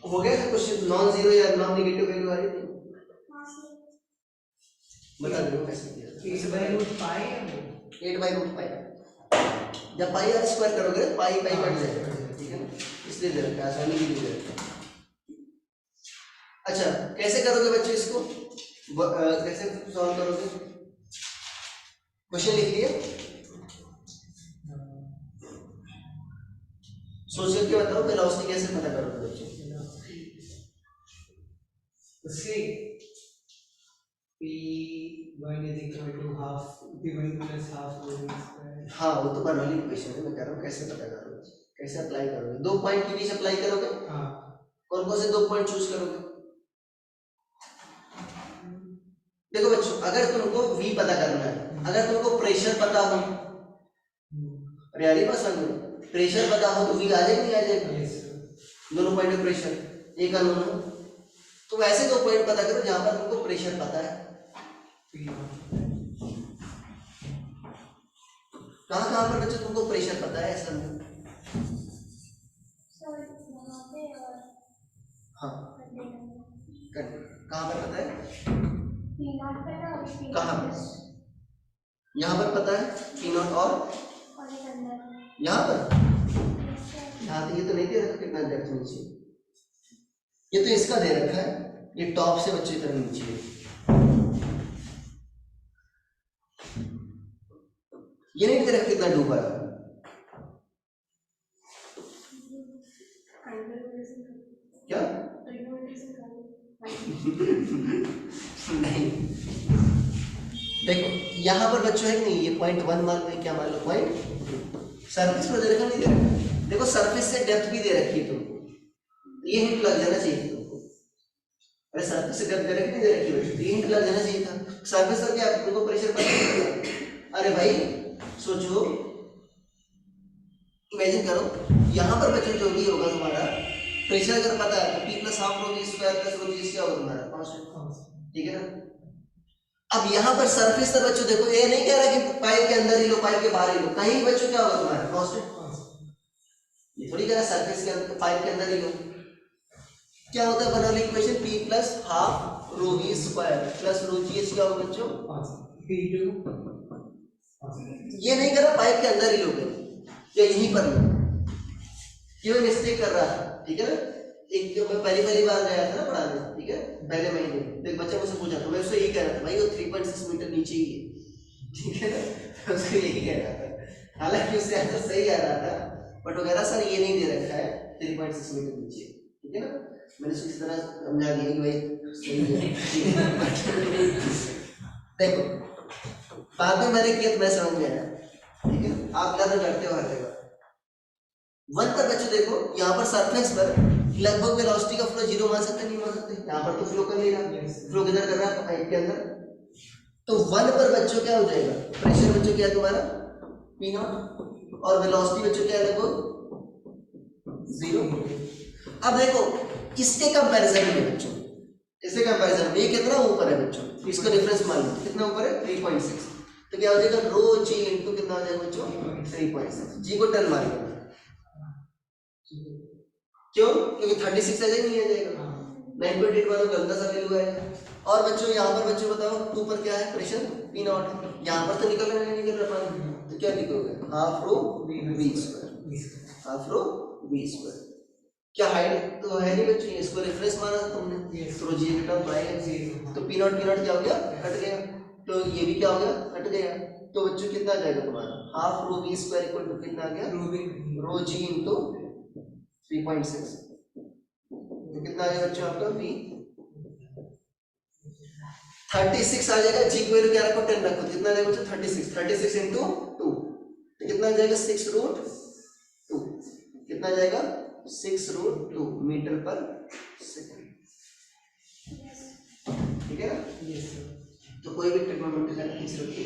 हो गया था क्वेश्चन, नॉन जीरो या नॉन नेगेटिव वैल्यू आ रही थी, बता दो कैसे किया था। 8 बाई रूट पाई, जब पाई आर स्क्वायर करोगे पाई पाई कट जाएगा, ठीक है ना, इसलिए दे रखा है, आसानी के लिए दे रखा है। अच्छा कैसे करोगे बच्चों इसको, कैसे सॉल्व करोगे, क्वेश्चन लिख लिए, सोच करके बताओ वेलोसिटी कैसे पता करोगे बच्चों। उससे p1 is equal to half p1 plus half rho square। हाँ वो तो बर्नौली इक्वेशन है, मैं कह रहा हूँ कैसे पता करोगे, कैसे अप्लाई करोगे, दो पॉइंट के बीच अप्लाई करोगे, हाँ कौन कौन से दो पॉइंट चूज करोगे। देखो बच्चों अगर तुमको v पता करना है, अगर तुमको प्रेशर पता हो, रियली पसंद हो, प्रेशर पता हो तो v आ जाएगा नहीं आ जाएगा, यस दोनों पॉइंट में प्रेशर एक अननोन, तो वैसे दो पॉइंट पता करो जहां पर तुमको प्रेशर पता है। कहाँ कहाँ पर बच्चों तुमको प्रेशर पता है ऐसा में, हाँ कहाँ पर पता है, कहाँ पर, यहाँ पर पता है P0 और यहाँ पर, यहाँ तो ये तो नहीं दे रखा कितना डेप्थ नीचे, ये तो इसका दे रखा है, ये टॉप से बच्चे इतना नीचे है, ये नहीं दे रखा कितना डूबा है, क्या नहीं, देखो यहाँ पर बच्चों है कि नहीं, ये पॉइंट 1 मान लो, क्या मान लो पॉइंट, सरफेस पर दे रखा नहीं दे रखा, देखो सरफेस से डेप्थ भी दे रखी है तुमको, ये हिंट लग जाना चाहिए तुमको, अरे सरफेस से डेप्थ दे रखी नहीं दे रखी बच्चों, ये हिंट लग जाना चाहिए था, सरफेस पर क्या तुमको प्रेशर पता नहीं, अरे भाई सोचो, इमेजिन करो यहाँ पर बच्चों जो भी होगा तुम्हारा प्रेशर अगर पता है तो p plus half rho v square plus रो g क्या होगा तुम्हारा कांस्टेंट, ठीक है ना। अब यहाँ पर सरफेस पर बच्चों देखो ये नहीं कह रहा कि पाइप के अंदर ही लो पाइप के बाहर ही लो, कहीं बच्चों क्या होगा तुम्हारा कांस्टेंट, ये थोड़ी कह रहा सर्फेस के अंदर पाइप के अंदर ही लो, क्या होता है Bernoulli equation p plus half rho v square plus रो g क्या होगा बच्चों, ये नहीं कर रहा पाइप के अंदर ही लोगे या यहीं पर लो, क्यों मिस्टेक कर रहा है, ठीक है ना। एक जो मैं पहली बार गया था ना पढ़ाने, ठीक है पहले महीने, तो एक बच्चा मुझसे पूछा तो मैं उससे यही कह रहा था भाई वो 3.6 मीटर नीचे ही है, ठीक है ना, उसको यही कह रहा था, हालांकि उससे आंसर सही आ रहा था, बट वो कह रहा सर ये नहीं दे रखा है 3.6 मीटर नीचे, ठीक है ना, मैंने उसको इस तरह समझा दिया कि भाई सही है, देखो बाद में मैंने किया तो मैं समझ में आया, ठीक है आप लर्न करते हो हर जगह। 1 पर बच्चों देखो यहाँ पर सरफेस पर लगभग वेलोसिटी का फ्लो जीरो मान सकते नहीं मान सकते, यहाँ पर तो फ्लो कर नहीं रहा, फ्लो किधर कर रहा है पाइप के अंदर, तो 1 पर बच्चों क्या हो जाएगा, प्रेशर बच्चों क्या है तुम्हारा P0 और वेलोसिटी बच्चों क्या है लगभग 0। अब देखो इसके कंपैरिजन में बच्चों, इसके कंपैरिजन में ये कितना ऊपर है बच्चों, इसका डिफरेंस मान लो कितना ऊपर है 3.6, तो क्या हो जाएगा रो जी इनटू कितना हो जाएगा बच्चों 3.6, जी को 10 मान लो, क्यों, क्योंकि 36 आ जाएगा नहीं आ जाएगा, 9.8 वालों गंदा सा वैल्यू आएगा, और बच्चों यहाँ पर बच्चों बताओ 2 पर क्या है प्रेशर P0, यहाँ पर तो निकल रहा नहीं निकल रहा पानी, तो क्या लिखोगे half rho v square, half rho v square, क्या हाइट तो है नहीं बच्चों, इसको रेफरेंस माना तुमने, तो जी का टर्म आएगा, तो P0 क्या हो गया कट गया, तो ये भी क्या हो गया कट गया, तो बच्चों कितना आ जाएगा तुम्हारा half rho v square equal to कितना आ गया रो जी इनटू 3.6, तो कितना आ जाएगा बच्चों आपका v 36 आ जाएगा, जी की वैल्यू क्या रखो 10 रखो, कितना आ जाएगा बच्चों 36 इनटू 2, तो कितना आ जाएगा 6 रूट 2, कितना आ जाएगा 6 रूट 2 मीटर पर सेकंड, ठीक है ना। यस तो कोई भी ट्रिग्नोमेट्री का नहीं जरूरत है।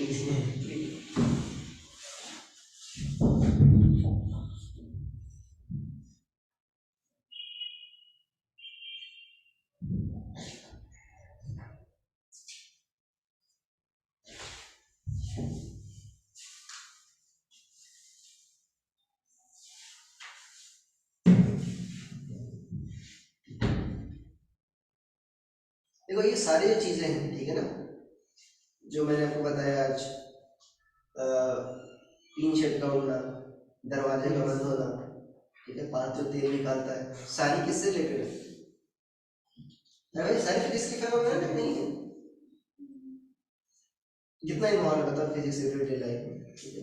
देखो ये सारी जो चीजें हैं, ठीक है ना, जो मैंने आपको बताया आज, टीन शेड का उड़ना, दरवाजे का बंद होना, ठीक है, पात जो तेल निकालता है, सारी किससे रिलेटेड है भाई? सारी फिजिक्स के फिनोमेना नहीं है? कितना इन्वॉल्व होता है फिजिक्स एवरीडे लाइफ में, ठीक है।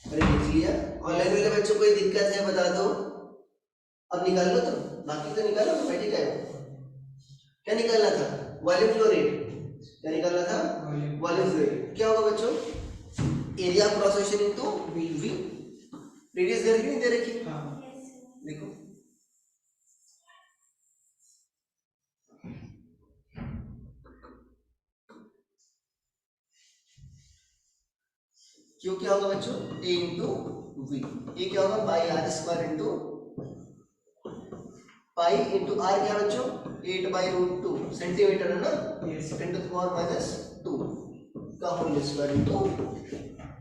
अरे लिख लिया? ऑनलाइन वाले बच्चों कोई दिक्कत है बता दो, अब निकाल लो तुम, बाकी तो निकालो, ऑटोमेटिक है। क्या निकालना था? Volume flow rate. क्या निकालना था? Volume flow rate. क्या होगा बच्चों? Area of cross section into V. Radius दे रखी नहीं दे रखी? हाँ। देखो क्यों, क्या होगा बच्चों? A into V. ये क्या होगा? Pi R square into pi into R, क्या बच्चों? 8/√2 सेंटीमीटर है ना, 10⁻⁻2 का whole square into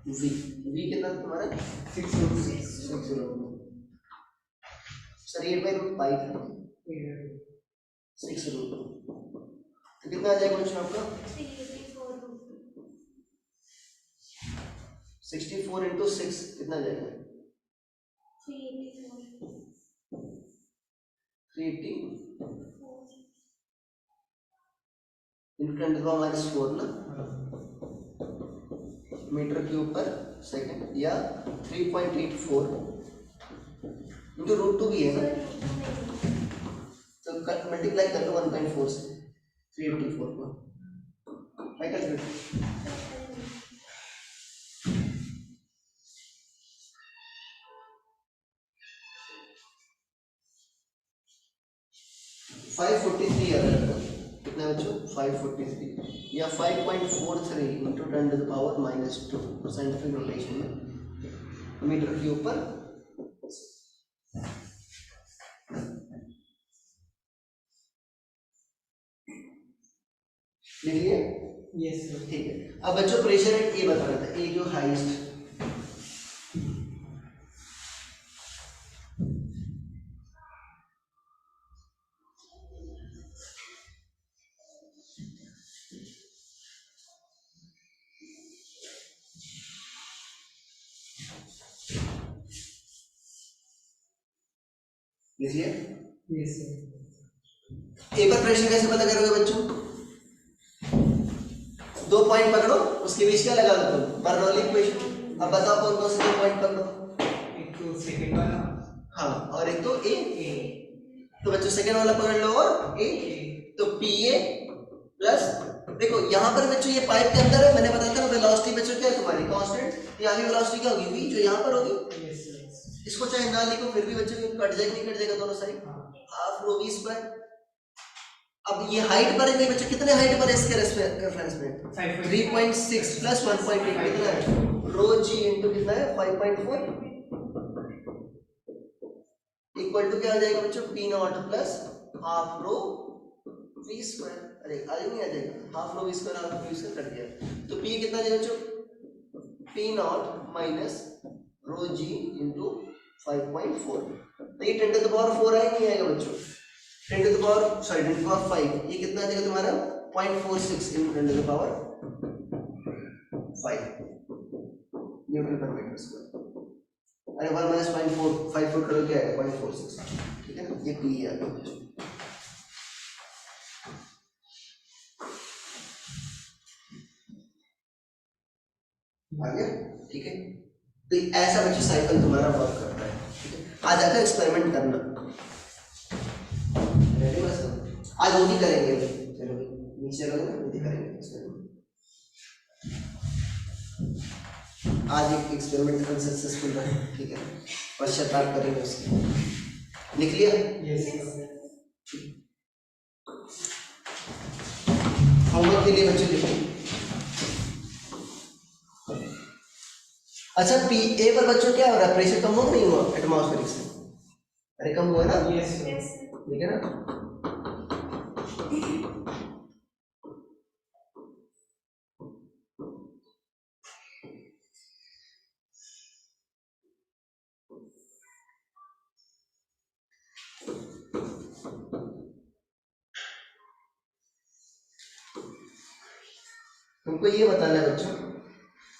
V. V कितना तुम्हारा? 6√2। सर 8/√2 पाई था, 6√2 तो कितना आ जाएगा बच्चों आपका? 64 इंटू 6 कितना आ जाएगा? 380 इंटू 10⁻⁻4 ना, मीटर क्यूब पर सेकंड, या 3.84 इंटू √2 भी है ना, तो मल्टीप्लाई कर लो 1.4 से 384 को, क्या कर 543 आ रहा है कितना बच्चों? 543 या 5.43 इंटू 10⁻⁻2 साइंटिफिक नोटेशन में मीटर क्यूब पर लिखिए। Yes sir. ठीक है, अब बच्चों प्रेशर एट ए बताना था, ए जो हाईएस्ट, लिखिए। Yes sir. ए पर प्रेशर कैसे पता करोगे बच्चों? दो पॉइंट पकड़ो, उसके बीच क्या लगा दो तुम? Bernoulli equation. अब बताओ कौन कौन से दो पॉइंट पकड़ो? एक तो सेकंड वाला, हाँ, और एक तो ए। ए। तो बच्चों सेकंड वाला पकड़ लो और ए, तो पी ए प्लस, देखो यहाँ पर बच्चों ये पाइप के अंदर है, मैंने बताया था वेलोसिटी बच्चों क्या है तुम्हारी? कांस्टेंट। तो यहाँ की वेलोसिटी क्या होगी? वी, जो यहाँ पर होगी। Yes sir. इसको चाहे ना लिखो फिर भी बच्चों कट जाएगा, नहीं कट जाएगा दोनों side, half rho v square. अब ये हाइट पर है नहीं बच्चों, कितने हाइट पर है इसके रेफरेंस में? 3.6 प्लस 1.8 कितना है? रो जी इंटू कितना है? 5.4 इक्वल टू क्या आ जाएगा बच्चों? P naught plus half rho v square. अरे आगे नहीं आ जाएगा? Half rho v square, half rho v square cut गया, तो पी कितना आ जाएगा बच्चों? P naught minus rho g into 5.4। तो ये 10⁻4 आएगा, नहीं आएगा बच्चों? 10⁻5, ये कितना आ जाएगा तुम्हारा? 0.46 इंटू 10⁻5 न्यूटन पर मीटर स्क्वायर। अरे 1 माइनस 0.454 करो क्या आएगा? 0.46, ठीक है ना, ये पी आ गया। आ गया, ठीक है। तो ऐसा बच्चे साइकिल तुम्हारा वर्क करता है, ठीक है। आज आकर एक्सपेरिमेंट करना, रेडी बस? आज वो भी करेंगे, चलो नीचे रहो ना, वो भी करेंगे एक्सपेरिमेंट। आज एक एक्सपेरिमेंट सक्सेसफुल रहे, ठीक है, पश्चाताप करेंगे उसके। लिख लिया? Yes sir. होमवर्क के लिए बच्चे लिखो। अच्छा, पी ए पर बच्चों क्या हो रहा है? प्रेशर कम हो नहीं हुआ एटमॉस्फेरिक से? अरे कम हुआ ना? Yes sir. ठीक है ना? तुमको ये बताना है बच्चों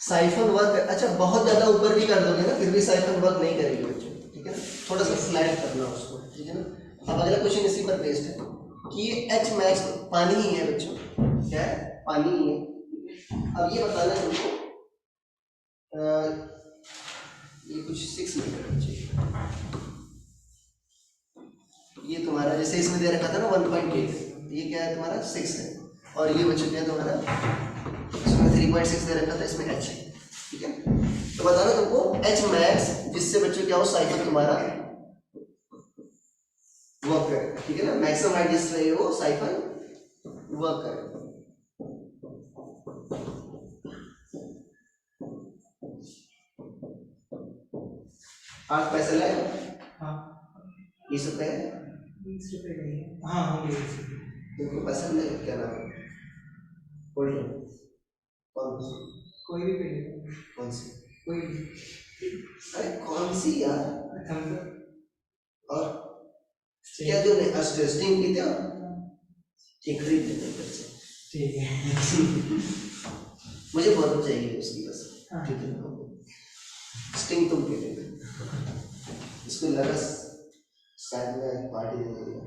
साइफन वर्क, अच्छा बहुत ज्यादा ऊपर भी कर दोगे ना फिर भी साइफन वर्क नहीं करेगी बच्चों, ठीक है ना, थोड़ा सा फ्लैट करना उसको, ठीक है ना। अब अगला क्वेश्चन इसी पर बेस्ड है कि एच मैक्स पानी ही है बच्चों, क्या है, पानी ही है। अब ये बताना है तुमको ये कुछ 6 मीटर बच्चे, ये तुम्हारा जैसे इसमें दे रखा था ना 1.8, ये क्या है तुम्हारा 6 है, और ये बच्चों क्या है तुम्हारा इसमें 3.6 दे रखा था, इसमें h है, ठीक है। तो बताना तुमको h मैक्स जिससे बच्चों क्या हो साइकिल तुम्हारा वर्क करे, ठीक है ना, मैक्सिमम हाइट जिससे वो साइकिल वर्क करे। आठ पैसे लाए, हाँ 20 रुपए, 20 रुपए का ही है। हाँ होंगे 20 रुपए। तुमको पसंद है क्या नाम है? कोल्ड ड्रिंक कौन सी? कोई भी पी लो, कौन सी? कोई भी। अरे कौन सी यार, थम्स अप और क्या जो नहीं स्टिंग पीते हो, ठीक खरीद लेते हैं बच्चे, ठीक है। मुझे बहुत चाहिए उसकी बस, हाँ। ठीक है, स्टिंग तुम पी लेते, इसको लगा शायद मैं पार्टी दे दूंगा,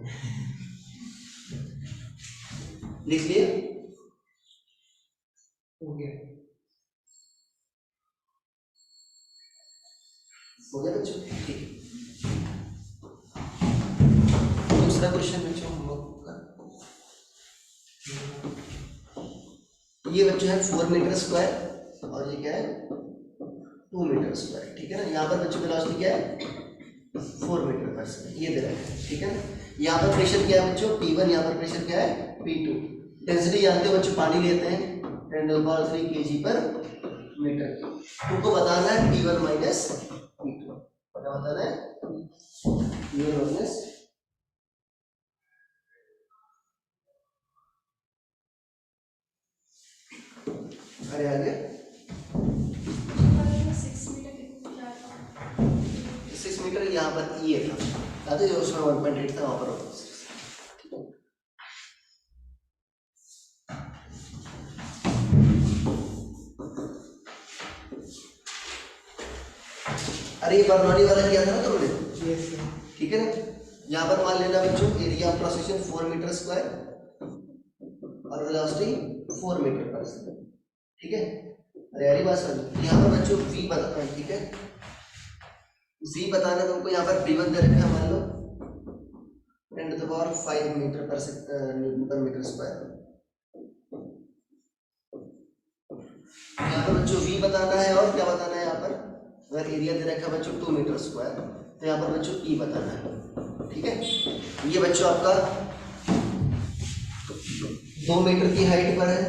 लिख लिया, हो गया। हो गया बच्चों, ठीक है। दूसरा क्वेश्चन बच्चों हम लोग का, ये बच्चों है 4 मीटर स्क्वायर और ये क्या है 2 मीटर स्क्वायर, ठीक है ना। यहाँ पर बच्चों वेलोसिटी क्या है 4 मीटर पर सेकंड, ये दे रहा है, ठीक है ना। यहाँ पर प्रेशर क्या है बच्चों P1, यहाँ पर प्रेशर क्या है P2, डेंसिटी जानते हो बच्चों पानी लेते हैं 10³ kg पर मीटर, तुमको बताना है P1 माइनस P2, क्या बताना है P1 माइनस, अरे आगे 6 मीटर यहाँ पर ये था, जो उसमें 1.8 था वहां पर होता है। अरे ये बर्नौली वाला किया था ना तुमने, यस सर। ठीक है ना। यहाँ पर मान लेना बच्चों area of cross section 4 metre square और वेलोसिटी 4 मीटर पर सेकंड, ठीक है। अरे यार बात समझ, यहाँ पर बच्चों v बताना है, ठीक है, v बताना तुमको, यहाँ पर v1 दे रखा है मान लो 10⁵ मीटर पर मीटर स्क्वायर, यहाँ पर बच्चों v बताना है और क्या बताना है यहाँ पर, अगर एरिया दे रखा है बच्चों 2 मीटर स्क्वायर तो यहाँ पर बच्चों e बताना है, ठीक है। ये बच्चों आपका 2 मीटर की हाइट पर है,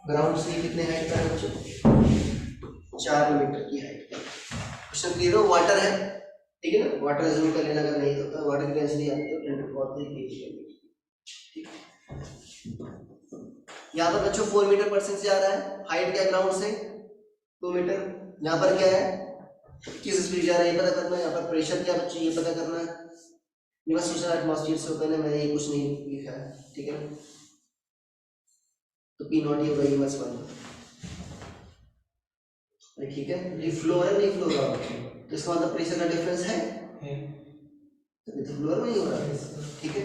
ग्राउंड से कितने हाइट पर है बच्चों 4 मीटर की हाइट पर। क्वेश्चन क्लियर हो, वाटर है, ठीक है ना, वाटर जरूर कर लेना, अगर नहीं तो वाटर की डेंसिटी आती है 10⁻³ kg। यहाँ पर बच्चों 4 मीटर पर सेकंड से आ रहा है, हाइट क्या ग्राउंड से 2 मीटर, यहाँ पर क्या है किस स्पीड जा रहा है ये पता करना है, यहाँ पर प्रेशर क्या बच्चों ये पता करना है, ये बस सोचना एटमॉस्फेयर से होता है, मैंने ये कुछ नहीं लिखा है, ठीक है ना। तो P नॉट ये होगा ये बस वन, ठीक है। ये फ्लो है नहीं फ्लो रहा है, तो इसका मतलब प्रेशर का डिफरेंस है, तो फ्लो नहीं हो रहा है, ठीक है।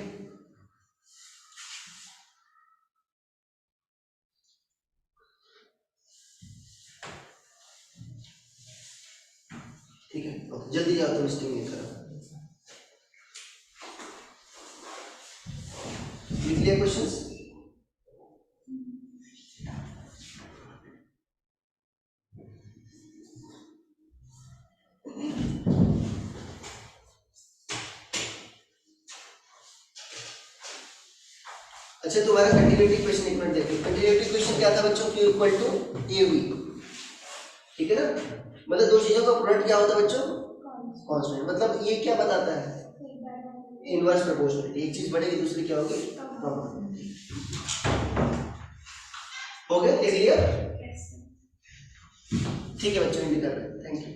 ठीक है, जल्दी जाओ तुम स्टिंग नहीं करो, लिख लिया क्वेश्चंस, अच्छा तुम्हारा कंटिन्यूटी क्वेश्चन एक मिनट देखिए, कंटिन्यूटी क्वेश्चन क्या था बच्चों Q इक्वल टू AV, ठीक है ना, मतलब दो चीजों का प्रोडक्ट क्या होता है बच्चों कांस्टेंट, मतलब ये क्या बताता है इनवर्स प्रोपोर्शनलिटी, एक चीज बढ़ेगी दूसरी क्या होगी कम, हो गया, लिख लिया, ठीक है बच्चों, हिंदी कर रहे हैं, थैंक यू।